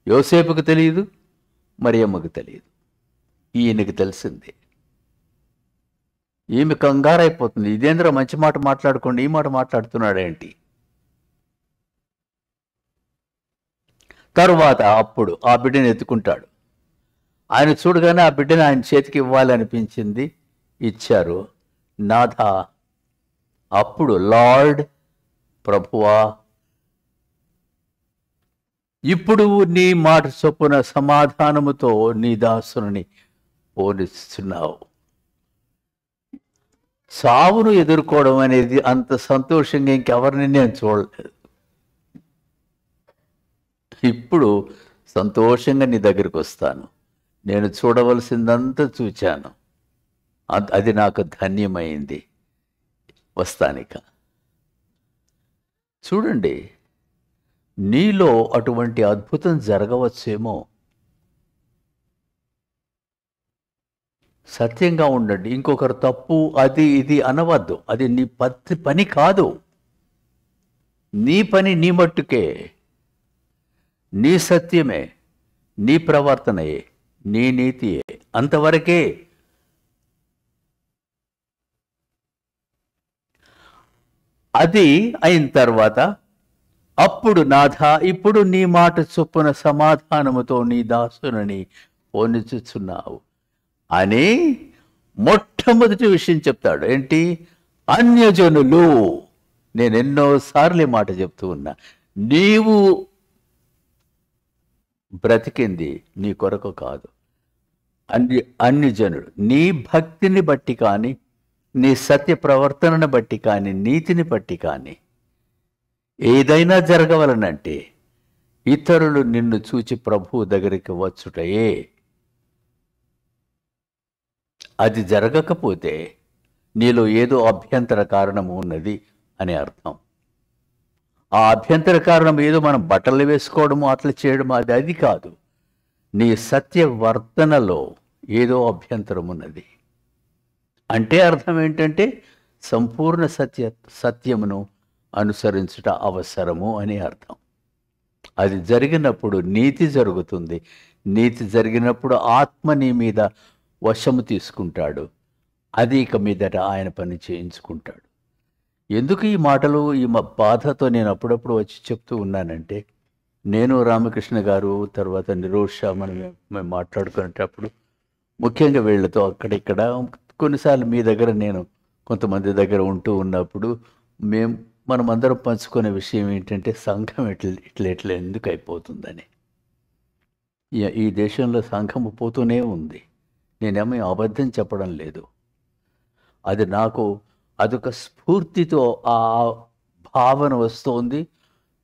S1: యోసేపుకి తెలియదు, మరియమ్మకి తెలియదు. ఈయనకి తెలిసింది. ఈమె కంగారైపోతుంది, ఇదేంద్ర మంచి మాట మాట్లాడుకోండి, ఈ మాట మాట్లాడుతున్నాడేంటి. తరువాత అప్పుడు ఆ బిడ్డను ఎత్తుకుంటాడు. ఆయన చూడగానే ఆ బిడ్డను ఆయన చేతికి ఇవ్వాలనిపించింది, ఇచ్చారు. నాథా, అప్పుడు లార్డ్, ప్రభువా, ఇప్పుడు నీ మాట చొప్పున సమాధానముతో నీ దాసుని పోనిస్తున్నావు. సావును ఎదుర్కోవడం అనేది అంత సంతోషంగా ఇంకెవరిని నేను చూడలేదు. ఇప్పుడు సంతోషంగా నీ దగ్గరికి వస్తాను. నేను చూడవలసిందంతా చూచాను, అది నాకు ధన్యమైంది. వస్తానిక. చూడండి, నీలో అటువంటి అద్భుతం జరగవచ్చేమో. సత్యంగా ఉండండి. ఇంకొకరు తప్పు అది ఇది అనవద్దు. అది నీ పని కాదు. నీ పని నీ మట్టుకే, నీ సత్యమే, నీ ప్రవర్తనయే, నీ నీతియే, అంతవరకే. అది అయిన తర్వాత అప్పుడు నాథా, ఇప్పుడు నీ మాట చొప్పున సమాధానముతో నీ దాసుని పోనిచుచున్నావు అని మొట్టమొదటి విషయం చెప్తాడు. ఏంటి? అన్యజనులు. నేను ఎన్నోసార్లు మాట చెప్తూ ఉన్నా, నీవు బ్రతికింది నీ కొరకు కాదు, అన్ని జనులు నీ భక్తిని బట్టి కానీ, నీ సత్య ప్రవర్తనను బట్టి కానీ, నీతిని బట్టి కానీ ఏదైనా జరగవలనంటే ఇతరులు నిన్ను చూచి ప్రభువు దగ్గరికి వచ్చుటయే. అది జరగకపోతే నీలో ఏదో అభ్యంతర కారణము ఉన్నది అని అర్థం. ఆ అభ్యంతర కారణం ఏదో మనం బట్టలు వేసుకోవడము అట్లా చేయడము అది కాదు. నీ సత్యవర్తనలో ఏదో అభ్యంతరం ఉన్నది అంటే అర్థం ఏంటంటే సంపూర్ణ సత్యమును అనుసరించుట అవసరము అని అర్థం. అది జరిగినప్పుడు నీతి జరుగుతుంది. నీతి జరిగినప్పుడు ఆత్మ నీ మీద వశము తీసుకుంటాడు. అది ఇక మీదట ఆయన పని చేయించుకుంటాడు. ఎందుకు ఈ మాటలు ఈ బాధతో నేను అప్పుడప్పుడు వచ్చి చెప్తూ ఉన్నానంటే, నేను రామకృష్ణ గారు తర్వాత నిరోష్ షా మేము మాట్లాడుకునేటప్పుడు ముఖ్యంగా వీళ్ళతో అక్కడిక్కడ కొన్నిసార్లు మీ దగ్గర నేను కొంతమంది దగ్గర ఉంటూ ఉన్నప్పుడు మనమందరం పంచుకునే విషయం ఏంటంటే సంఘం ఇట్లా ఎందుకు అయిపోతుందని. ఈ దేశంలో సంఘం పోతూనే ఉంది. నేనేమీ అబద్ధం చెప్పడం లేదు. అది నాకు అదొక స్ఫూర్తితో ఆ భావన వస్తోంది.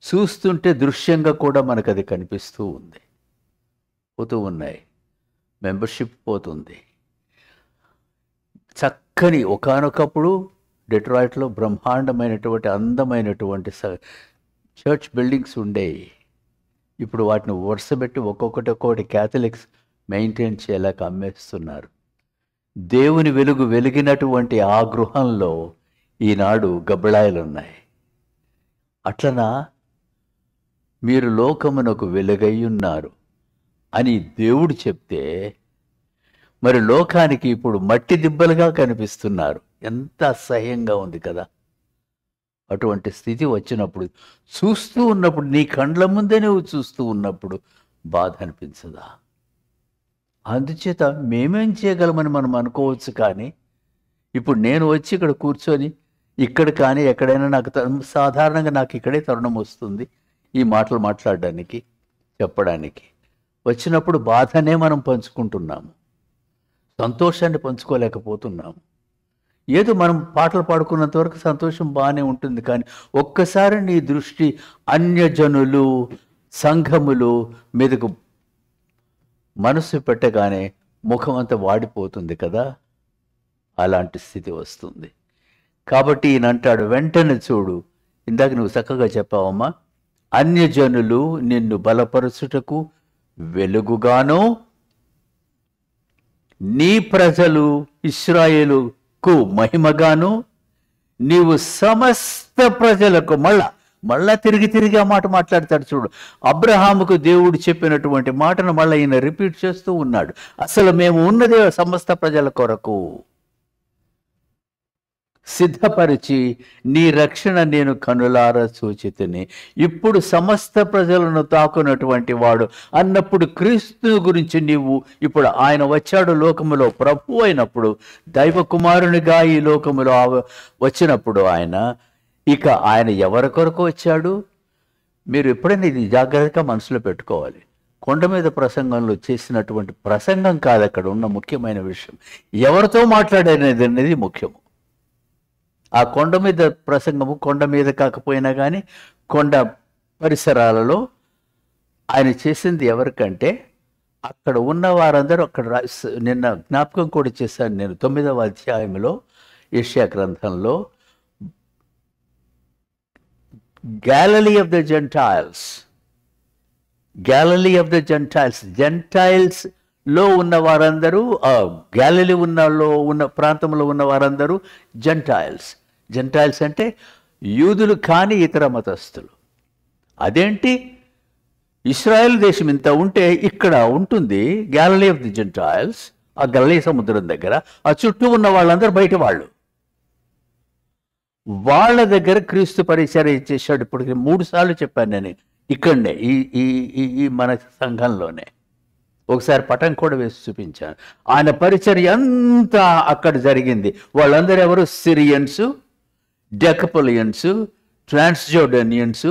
S1: చూస్తుంటే దృశ్యంగా కూడా మనకు అది కనిపిస్తూ ఉంది. పోతూ ఉన్నాయి. మెంబర్షిప్ పోతుంది. చక్కని ఒకానొకప్పుడు డెట్రాయిట్లో బ్రహ్మాండమైనటువంటి అందమైనటువంటి చర్చ్ బిల్డింగ్స్ ఉండేవి. ఇప్పుడు వాటిని వరుసబెట్టి ఒక్కొక్కటి క్యాథలిక్స్ మెయింటైన్ చేయలేక అమ్మేస్తున్నారు. దేవుని వెలుగు వెలిగినటువంటి ఆ గృహంలో ఈనాడు గబ్బళాయలు ఉన్నాయి. అట్లనా మీరు లోకమునకు వెలుగై ఉన్నారు అని దేవుడు చెప్తే మరి లోకానికి ఇప్పుడు మట్టి దిబ్బలుగా కనిపిస్తున్నారు. ఎంత అసహ్యంగా ఉంది కదా. అటువంటి స్థితి వచ్చినప్పుడు, చూస్తూ ఉన్నప్పుడు, నీ కండ్ల ముందే నువ్వు చూస్తూ ఉన్నప్పుడు బాధ అనిపించదా? అందుచేత మేమేం చేయగలమని మనం అనుకోవచ్చు. కానీ ఇప్పుడు నేను వచ్చి ఇక్కడ కూర్చొని ఇక్కడ కానీ ఎక్కడైనా నాకు సాధారణంగా నాకు ఇక్కడే తరుణం వస్తుంది ఈ మాటలు మాట్లాడడానికి, చెప్పడానికి. వచ్చినప్పుడు బాధనే మనం పంచుకుంటున్నాము, సంతోషాన్ని పంచుకోలేకపోతున్నాము. ఏదో మనం పాటలు పాడుకున్నంత వరకు సంతోషం బాగానే ఉంటుంది. కానీ ఒక్కసారి నీ దృష్టి అన్యజనులు, సంఘములు మీదకు మనసు పెట్టగానే ముఖం అంతా వాడిపోతుంది కదా. అలాంటి స్థితి వస్తుంది. కాబట్టి ఈయన అంటాడు, వెంటనే చూడు, ఇందాక నువ్వు చక్కగా చెప్పావమ్మా, అన్యజనులు నిన్ను బలపరచుటకు వెలుగుగాను, నీ ప్రజలు ఇశ్రాయేలుకు మహిమగాను, నీవు సమస్త ప్రజలకు మళ్ళా తిరిగి ఆ మాట మాట్లాడతాడు. చూడు, అబ్రహాముకు దేవుడు చెప్పినటువంటి మాటను మళ్ళీ ఈయన రిపీట్ చేస్తూ ఉన్నాడు. అసలు మేము ఉన్నదే సమస్త ప్రజల కొరకు సిద్ధపరిచి నీ రక్షణ నేను కనులారా చూచితిని. ఇప్పుడు సమస్త ప్రజలను తాకున్నటువంటి వాడు అన్నప్పుడు క్రీస్తు గురించి నీవు ఇప్పుడు ఆయన వచ్చాడు లోకములో ప్రభు అయినప్పుడు, దైవ కుమారునిగా ఈ లోకములో వచ్చినప్పుడు ఆయన ఎవరి కొరకు వచ్చాడు? మీరు ఎప్పుడైనా ఇది జాగ్రత్తగా మనసులో పెట్టుకోవాలి. కొండ మీద ప్రసంగంలో చేసినటువంటి ప్రసంగం కాదు అక్కడ ఉన్న ముఖ్యమైన విషయం. ఎవరితో మాట్లాడేది అనేది ముఖ్యము. ఆ కొండ మీద ప్రసంగము కొండ మీద కాకపోయినా కానీ కొండ పరిసరాలలో ఆయన చేసింది ఎవరికంటే అక్కడ ఉన్న వారందరూ నిన్న జ్ఞాపకం కూడా చేశాను నేను 9వ అధ్యాయంలో యెషయా గ్రంథంలో, గ్యాలలీ ఆఫ్ ద జెంటైల్స్ లో ఉన్న వారందరూ, గ్యాలిలీ ఉన్న ప్రాంతంలో ఉన్న వారందరూ జెంటైల్స్ అంటే యూదులు కాని ఇతర మతస్థులు. అదేంటి, ఇశ్రాయేల్ దేశం ఇంత ఉంటే ఇక్కడ ఉంటుంది గ్యాలలీ ఆఫ్ ది జెంటైల్స్, ఆ గలిలయ సముద్రం దగ్గర. ఆ చుట్టూ ఉన్న వాళ్ళందరూ బయట వాళ్ళ దగ్గర క్రీస్తు పరిచర్య చేశాడు. ఇప్పుడు 3 సార్లు చెప్పాను నేను ఇక్కడనే ఈ మన సంఘంలోనే. ఒకసారి పటం కూడా వేసి చూపించాను. ఆయన పరిచర్య అంతా అక్కడ జరిగింది. వాళ్ళందరూ ఎవరు? సిరియన్స్, డెకపలియన్స్, ట్రాన్స్జోర్డనియన్స్,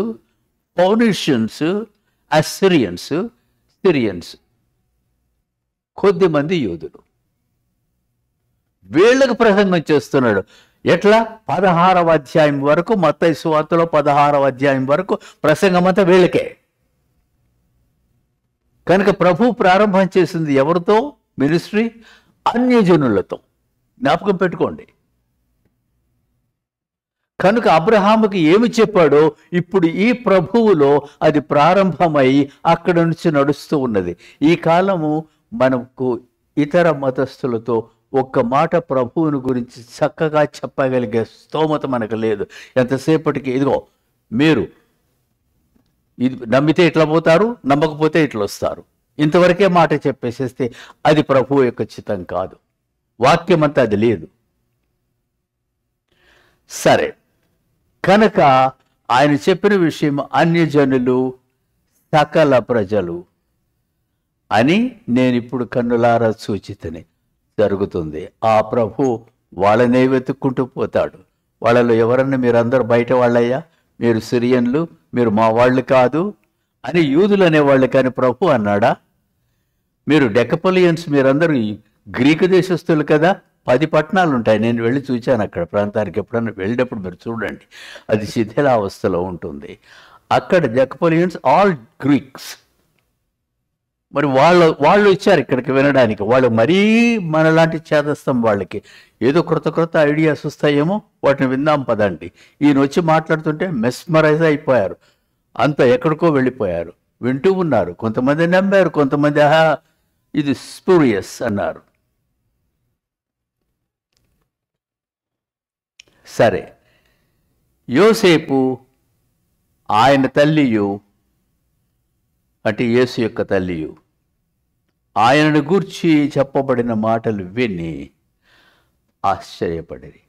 S1: ఫౌనిషియన్స్, అస్సిరియన్స్, సిరియన్స్, కొద్దిమంది యూదులు. వీళ్ళకు ప్రసంగం చేస్తున్నాడు. ఎట్లా? 16వ అధ్యాయం వరకు, మత్తయి సువార్తలో 16వ అధ్యాయం వరకు ప్రసంగం అంతా వీళ్ళకే. కనుక ప్రభు ప్రారంభం చేసింది ఎవరితో మినిస్ట్రీ? అన్యజనులతో. జ్ఞాపకం పెట్టుకోండి. కనుక అబ్రహాముకి ఏమి చెప్పాడో ఇప్పుడు ఈ ప్రభువులో అది ప్రారంభమై అక్కడ నుంచి నడుస్తూ ఉన్నది. ఈ కాలము మనకు ఇతర మతస్థులతో ఒక్క మాట ప్రభువుని గురించి చక్కగా చెప్పగలిగే స్తోమత మనకు లేదు. ఎంతసేపటికి ఇదిగో మీరు ఇది నమ్మితే ఇట్లా పోతారు, నమ్మకపోతే ఇట్లా వస్తారు, ఇంతవరకే మాట చెప్పేసేస్తే అది ప్రభువు యొక్క చిత్తం కాదు. వాక్యం అంతా అది లేదు. సరే, కనుక ఆయన చెప్పిన విషయం అన్యజనులు, సకల ప్రజలు అని నేను ఇప్పుడు కన్నులారా సూచితని జరుగుతుంది. ఆ ప్రభు వాళ్ళనే వెతుక్కుంటూ పోతాడు. వాళ్ళలో ఎవరన్నా మీరందరూ బయట వాళ్ళయ్యా, మీరు సిరియన్లు, మీరు మా వాళ్ళు కాదు అని యూదులు అనేవాళ్ళు కానీ ప్రభు అన్నాడా? మీరు డెకపలియన్స్, మీరందరూ గ్రీకు దేశస్తులు కదా, 10 పట్టణాలు ఉంటాయి. నేను వెళ్ళి చూశాను అక్కడ ప్రాంతానికి. ఎప్పుడన్నా వెళ్ళినప్పుడు మీరు చూడండి, అది శిథిలావస్థలో ఉంటుంది. అక్కడ డెకపలియన్స్ ఆల్ గ్రీక్స్. మరి వాళ్ళు ఇచ్చారు ఇక్కడికి వినడానికి. వాళ్ళు మరీ మనలాంటి చేదస్తం వాళ్ళకి ఏదో క్రొత్త ఐడియాస్ వస్తాయేమో, వాటిని విందాం పదండి. ఈయన వచ్చి మాట్లాడుతుంటే మెస్మరైజ్ అయిపోయారు, అంత ఎక్కడికో వెళ్ళిపోయారు. వింటూ ఉన్నారు. కొంతమంది నమ్మారు, కొంతమంది ఇది స్పూరియస్ అన్నారు. సరే, యోసేపు ఆయన తల్లియు అంటే యేసు యొక్క తల్లియు ఆయనను గూర్చి చెప్పబడిన మాటలు విని ఆశ్చర్యపడిరి.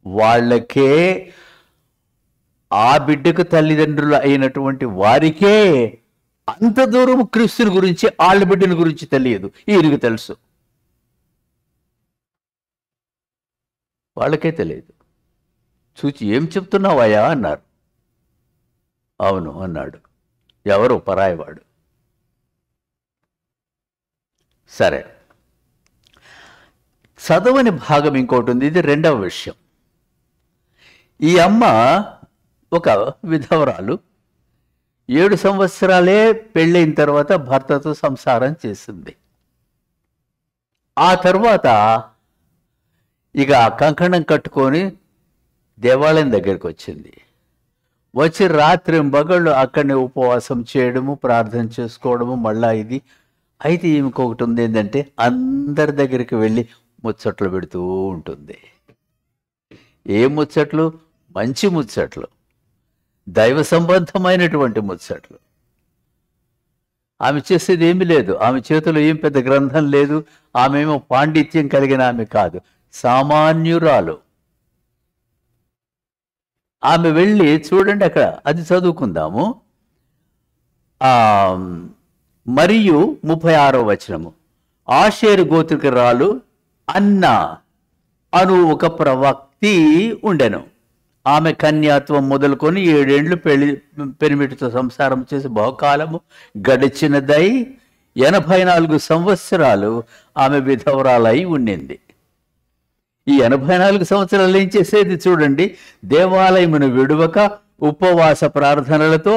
S1: వాళ్ళకే, ఆ బిడ్డకు తల్లిదండ్రులు అయినటువంటి వారికే అంత దూరం క్రీస్తుని గురించి, వాళ్ళ బిడ్డని గురించి తెలియదు. ఈయనకు తెలుసు, వాళ్ళకే తెలియదు. చూచి ఏం చెప్తున్నావయ్యా అన్నారు. అవును అన్నాడు. ఎవరు? పరాయివాడు. సరే, చదవని భాగం ఇంకోటి ఉంది. ఇది రెండవ విషయం. ఈ అమ్మ ఒక విధవరాలు, 7 సంవత్సరాలే పెళ్ళైన తర్వాత భర్తతో సంసారం చేసింది. ఆ తర్వాత ఇక కంకణం కట్టుకొని దేవాలయం దగ్గరికి వచ్చింది. వచ్చి రాత్రింబగళ్ళు అక్కడనే ఉపవాసం చేయడము, ప్రార్థన చేసుకోవడము, మళ్ళా ఇది. అయితే ఇంకొకటి ఉంది, ఏంటంటే అందరి దగ్గరికి వెళ్ళి ముచ్చట్లు పెడుతూ ఉంటుంది. ఏ ముచ్చట్లు? మంచి ముచ్చట్లు, దైవ సంబంధమైనటువంటి ముచ్చట్లు. ఆమె చేసేది ఏమీ లేదు. ఆమె చేతిలో ఏం పెద్ద గ్రంథం లేదు. ఆమె ఏమో పాండిత్యం కలిగిన ఆమె కాదు, సామాన్యురాలు. ఆమె వెళ్ళి చూడండి అక్కడ, అది చదువుకుందాము. మరియు 36వ వచనము, ఆషేరు గోత్రికురాలు అన్న అను ఒక ప్రవక్తి ఉండెను. ఆమె కన్యాత్వం మొదలుకొని 7 ఏండ్లు పెనిమిటితో సంసారం చేసి బహుకాలము గడిచినదై 84 సంవత్సరాలు ఆమె విధవరాలై ఉండింది. ఈ 84 సంవత్సరాలు ఏం చేసేది చూడండి. దేవాలయమును విడువక ఉపవాస ప్రార్థనలతో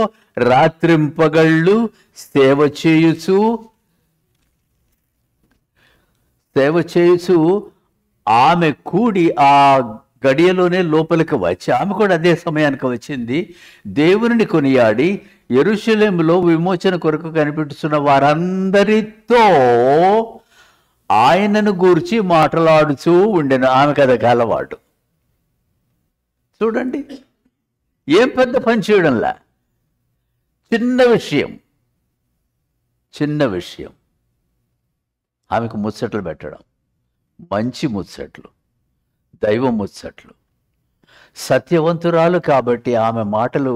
S1: రాత్రింపగళ్ళు సేవ చేయుచు ఆమె కూడి ఆ గడియలోనే లోపలికి వచ్చి, ఆమె కూడా అదే సమయానికి వచ్చింది, దేవుని కొనియాడి యెరూషలేములో విమోచన కొరకు కనిపెట్టుతున్న వారందరితో ఆయనను గూర్చి మాట్లాడుచూ ఉండెను. ఆమె కథ అలవాటు. చూడండి, ఏం పెద్ద పని చేయడంలా, చిన్న విషయం ఆమెకు ముచ్చట్లు పెట్టడం. మంచి ముచ్చట్లు, దైవ ముచ్చట్లు. సత్యవంతురాలు కాబట్టి ఆమె మాటలు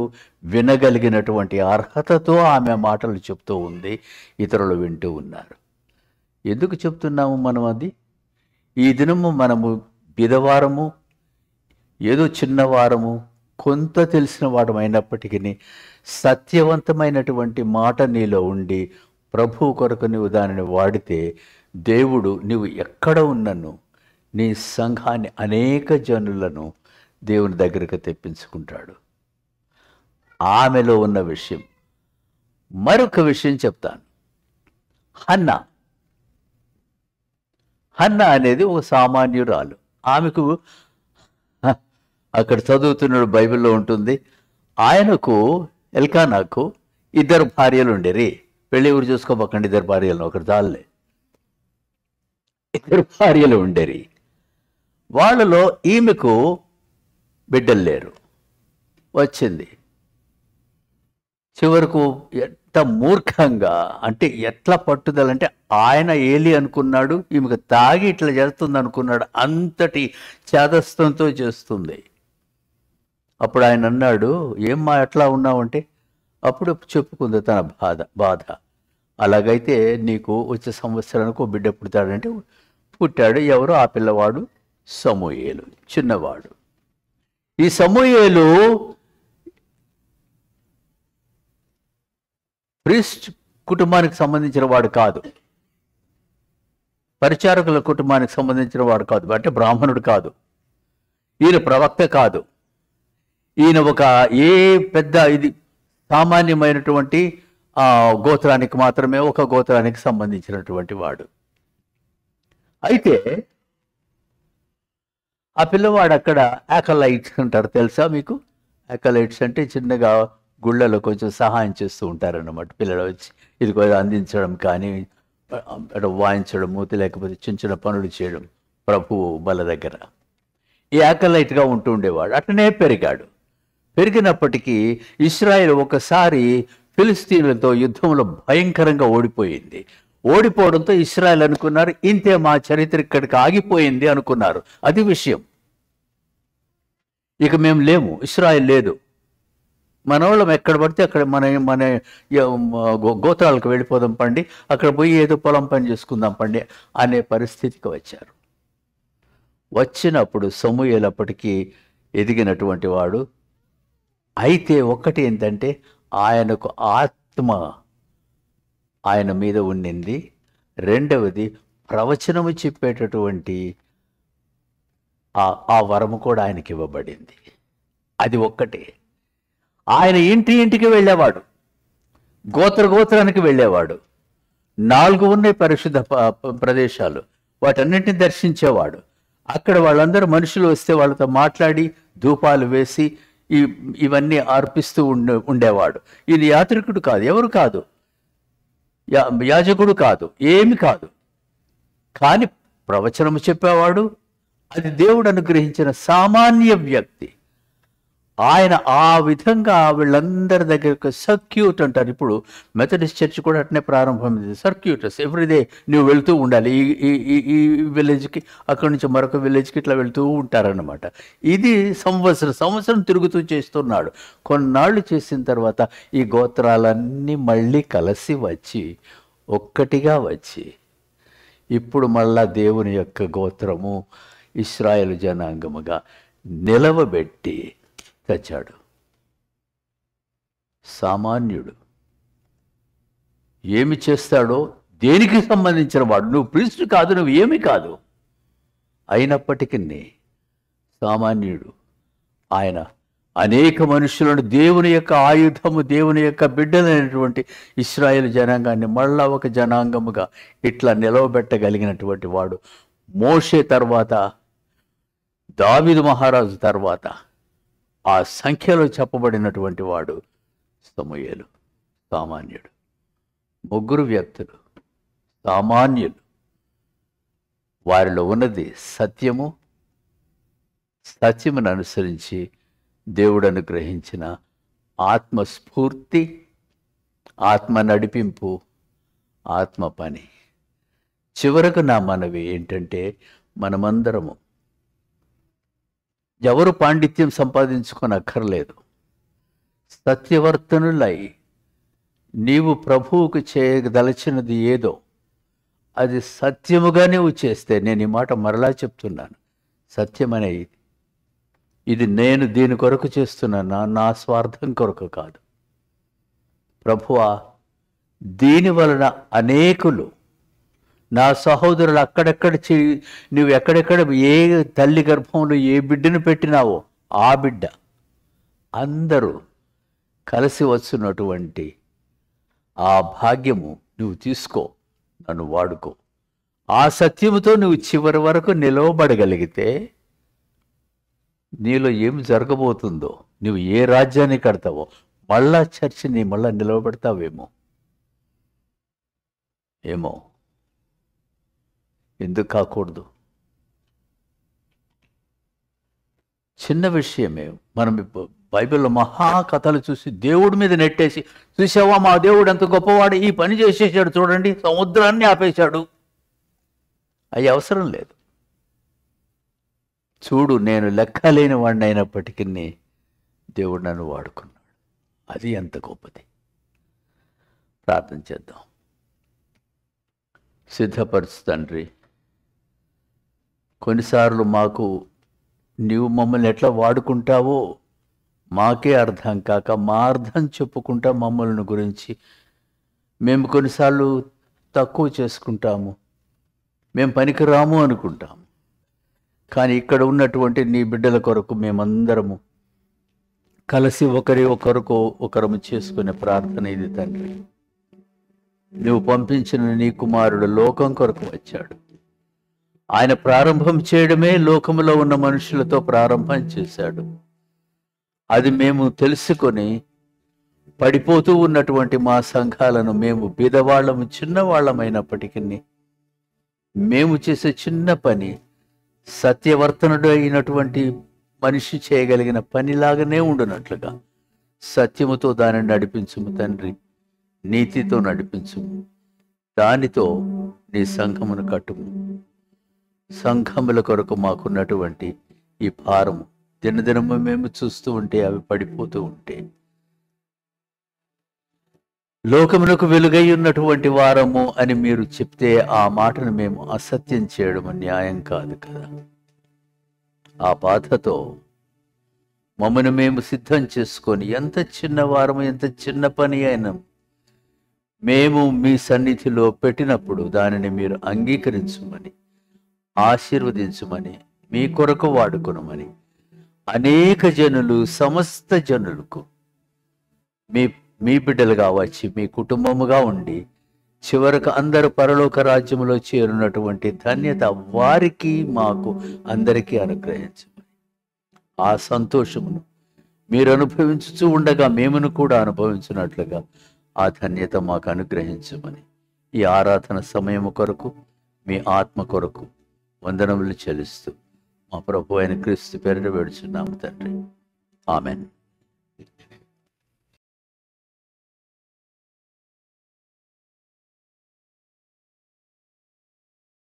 S1: వినగలిగినటువంటి అర్హతతో ఆమె మాటలు చెప్తూ ఉంది. ఇతరులు వింటూ ఉన్నారు. ఎందుకు చెప్తున్నాము మనం అది? ఈ దినము మనము బిదవారము, ఏదో చిన్నవారము, కొంత తెలిసిన వాడు అయినప్పటికీ సత్యవంతమైనటువంటి మాట నీలో ఉండి ప్రభువు కొరకు నువ్వు దానిని వాడితే దేవుడు నువ్వు ఎక్కడ ఉన్నను నీ సంఘాన్ని అనేక జనులను దేవుని దగ్గరకు తెప్పించుకుంటాడు. ఆమెలో ఉన్న విషయం. మరొక విషయం చెప్తాను. హన్నా అనేది ఒక సామాన్యురాలు. ఆమెకు అక్కడ చదువుతున్నాడు, బైబిల్లో ఉంటుంది, ఆయనకు ఎల్కానాకు 2 భార్యలు ఉండేరి. పెళ్ళి ఊరు చూసుకోబోకండి, 2 భార్యలు, ఒకటి చాలే, 2 భార్యలు ఉండేరి. వాళ్ళలో ఈమెకు బిడ్డలు లేరు. వచ్చింది చివరకు ఎంత మూర్ఖంగా, అంటే ఎట్లా పట్టుదలంటే ఆయన ఏలి అనుకున్నాడు, ఈమెకు తాగి ఇట్లా చేస్తుంది అనుకున్నాడు, అంతటి చేదస్తంతో చేస్తుంది. అప్పుడు ఆయన అన్నాడు, ఏమ్మా ఎట్లా ఉన్నావంటే, అప్పుడు చెప్పుకుంది తన బాధ. అలాగైతే నీకు వచ్చే సంవత్సరానికి ఓ బిడ్డ పుడతాడంటే పుట్టాడు. ఎవరు ఆ పిల్లవాడు? సమూయేలు, చిన్నవాడు. ఈ సమూయేలు ప్రీస్ట్ కుటుంబానికి సంబంధించిన వాడు కాదు, పరిచారకుల కుటుంబానికి సంబంధించిన వాడు కాదు, అంటే బ్రాహ్మణుడు కాదు, ఈయన ప్రవక్త కాదు, ఈయన ఒక ఏ పెద్ద ఇది సామాన్యమైనటువంటి గోత్రానికి మాత్రమే, ఒక గోత్రానికి సంబంధించినటువంటి వాడు. అయితే ఆ పిల్లవాడు అక్కడ యాకలైట్స్ అంటారు, తెలుసా మీకు? యాకలైట్స్ అంటే చిన్నగా గుళ్ళలో కొంచెం సహాయం చేస్తూ ఉంటారన్నమాట. పిల్లలు వచ్చి ఇది కొంచెం అందించడం కానీ, అటు వాయించడం, లేకపోతే చిన్న చిన్న పనులు చేయడం ప్రభువు బల దగ్గర. ఈ యాకలైట్గా ఉంటూ ఉండేవాడు. అట్లనే పెరిగాడు. పెరిగినప్పటికీ ఇశ్రాయేలు ఒకసారి ఫిలిస్తీన్లతో యుద్ధంలో భయంకరంగా ఓడిపోయింది. ఓడిపోవడంతో ఇశ్రాయేల్ అనుకున్నారు, ఇంతే మా చరిత్ర ఇక్కడికి ఆగిపోయింది అనుకున్నారు. అది విషయం. ఇక మేము లేము, ఇశ్రాయేల్ లేదు, మన వాళ్ళం ఎక్కడ పడితే అక్కడ మన గోత్రాలకు వెళ్ళిపోదాం పండి, అక్కడ పోయి ఏదో పొలం పని చేసుకుందాం పండి అనే పరిస్థితికి వచ్చారు. వచ్చినప్పుడు సమూయేలు అప్పటికి ఎదిగినటువంటి వాడు. అయితే ఒకటి ఏంటంటే ఆయనకు ఆత్మ ఆయన మీద ఉండింది. రెండవది ప్రవచనము చెప్పేటటువంటి ఆ వరము కూడా ఆయనకి ఇవ్వబడింది. అది ఒక్కటే. ఆయన ఇంటికి వెళ్ళేవాడు, గోత్రానికి వెళ్ళేవాడు. 4 ఉన్నాయి పరిశుద్ధ ప్రదేశాలు, వాటన్నింటిని దర్శించేవాడు. అక్కడ వాళ్ళందరూ మనుషులు వస్తే వాళ్ళతో మాట్లాడి ధూపాలు వేసి ఇవన్నీ అర్పిస్తూ ఉండేవాడు. ఇది యాత్రికుడు కాదు, ఎవరు కాదు, యాజకుడు కాదు, ఏమి కాదు, కానీ ప్రవచనము చెప్పేవాడు. అది దేవుడు అనుగ్రహించిన సామాన్య వ్యక్తి. ఆయన ఆ విధంగా వీళ్ళందరి దగ్గర సర్క్యూట్ అంటారు. ఇప్పుడు మెథడిస్ట్ చర్చ్ కూడా అట్నే ప్రారంభమైంది. సర్క్యూటర్స్ ఎవ్రీడే నువ్వు వెళ్తూ ఉండాలి, ఈ విలేజ్కి, అక్కడి నుంచి మరొక విలేజ్కి ఇట్లా వెళ్తూ ఉంటారన్నమాట. ఇది సంవత్సరం తిరుగుతూ చేస్తున్నాడు. కొన్నాళ్ళు చేసిన తర్వాత ఈ గోత్రాలన్నీ మళ్ళీ కలిసి వచ్చి ఒక్కటిగా వచ్చి ఇప్పుడు మళ్ళా దేవుని యొక్క గోత్రము ఇశ్రాయేలు జనాంగముగా నిలవబెట్టి తెచ్చాడు. సామాన్యుడు ఏమి చేస్తాడో దేనికి సంబంధించిన వాడు. నువ్వు ప్రీస్ట్ కాదు, నువ్వు ఏమి కాదు, అయినప్పటికీ సామాన్యుడు. ఆయన అనేక మనుషులను, దేవుని యొక్క ఆయుధము, దేవుని యొక్క బిడ్డలైనటువంటి ఇశ్రాయేలు జనాంగాన్ని మళ్ళా ఒక జనాంగముగా ఇట్లా నిలవబెట్టగలిగినటువంటి వాడు. మోషే తర్వాత, దావీదు మహారాజు తర్వాత ఆ సంఖ్యలో చెప్పబడినటువంటి వాడు సమూయేలు. సామాన్యుడు. 3 వ్యక్తులు సామాన్యులు. వారిలో ఉన్నది సత్యము, సత్యమును అనుసరించి దేవుడు అనుగ్రహించిన ఆత్మస్ఫూర్తి, ఆత్మ నడిపింపు, ఆత్మ పని. చివరకు నా మనవి ఏంటంటే, మనమందరము ఎవరు పాండిత్యం సంపాదించుకోనక్కర్లేదు. సత్యవర్తనులై నీవు ప్రభువుకు చేయదలచినది ఏదో అది సత్యముగా నీవు చేస్తే, నేను ఈ మాట మరలా చెప్తున్నాను, సత్యమనే ఇది నేను దీని కొరకు చేస్తున్నాను, నా స్వార్థం కొరకు కాదు. ప్రభువా, దీని వలన అనేకులు నా సహోదరులు నువ్వు ఎక్కడెక్కడ ఏ తల్లి గర్భంలో ఏ బిడ్డను పెట్టినావో ఆ బిడ్డ అందరూ కలిసి వస్తున్నటువంటి ఆ భాగ్యము నువ్వు తీసుకో, నన్ను వాడుకో. ఆ సత్యముతో నువ్వు చివరి వరకు నిలవబడగలిగితే నీలో ఏం జరగబోతుందో, నువ్వు ఏ రాజ్యాన్ని కడతావో, మళ్ళా చర్చిని మళ్ళా నిలవబెడతావేమో. ఏమో, ఎందుకు కాకూడదు? చిన్న విషయమే. మనం బైబిల్లో మహాకథలు చూసి దేవుడి మీద నెట్టేసి, చూసావా మా దేవుడు ఎంత గొప్పవాడు, ఈ పని చేసేసాడు చూడండి, సముద్రాన్ని ఆపేశాడు, అవి అవసరం లేదు. చూడు, నేను లెక్కలేని వాడిని అయినప్పటికీ దేవుడు నన్ను వాడుకున్నాడు. అది ఎంత గొప్పది. ప్రార్థన చేద్దాం. సిద్ధపరచు తండ్రి. కొన్నిసార్లు మాకు నీవు మమ్మల్ని ఎట్లా వాడుకుంటావో మాకే అర్థం కాక మా అర్థం చెప్పుకుంటా మమ్మల్ని గురించి మేము కొన్నిసార్లు తక్కువ చేసుకుంటాము, మేము పనికిరాము అనుకుంటాము. కానీ ఇక్కడ ఉన్నటువంటి నీ బిడ్డల కొరకు మేమందరము కలిసి ఒకరము చేసుకునే ప్రార్థన ఇది తండ్రి. నువ్వు పంపించిన నీ కుమారుడు లోకం కొరకు వచ్చాడు. ఆయన ప్రారంభం చేయడమే లోకములో ఉన్న మనుషులతో ప్రారంభం చేశాడు. అది మేము తెలుసుకొని పడిపోతూ ఉన్నటువంటి మా సంఘాలను, మేము బీదవాళ్ళము, చిన్నవాళ్ళమైనప్పటికీ మేము చేసే చిన్న పని సత్యవర్తనుడు అయినటువంటి మనిషి చేయగలిగిన పనిలాగానే ఉండునట్లుగా సత్యముతో దానిని నడిపించుము తండ్రి, నీతితో నడిపించుము. దానితో నీ సంఘమును కట్టుము. సంఘముల కొరకు మాకున్నటువంటి ఈ భారము దినదినము మేము చూస్తూ ఉంటే అవి పడిపోతూ ఉంటే, లోకమునకు వెలుగై ఉన్నటువంటి వారము అని మీరు చెప్తే ఆ మాటను మేము అసత్యం చేయడం న్యాయం కాదు కదా. ఆ బాధతో మమ్మను మేము సిద్ధం చేసుకొని, ఎంత చిన్నవారము, ఎంత చిన్న పని అయినా మేము మీ సన్నిధిలో పెట్టినప్పుడు దానిని మీరు అంగీకరించమని, ఆశీర్వదించమని, మీ కొరకు వాడుకునమని అనేక జనులు, సమస్త జనులకు మీ బిడ్డలుగా వచ్చి మీ కుటుంబముగా ఉండి చివరకు అందరూ పరలోక రాజ్యములో చేరినటువంటి ధన్యత వారికి, మాకు అందరికీ అనుగ్రహించమని, ఆ సంతోషమును మీరు అనుభవించుతూ ఉండగా మేమును కూడా అనుభవించినట్లుగా ఆ ధన్యత మాకు అనుగ్రహించమని ఈ ఆరాధన సమయము కొరకు, మీ ఆత్మ కొరకు వందనములు చెల్లిస్తూ మా ప్రభు అయిన క్రీస్తు పేరిట వేడుచున్నాము తండ్రి. ఆమెన్.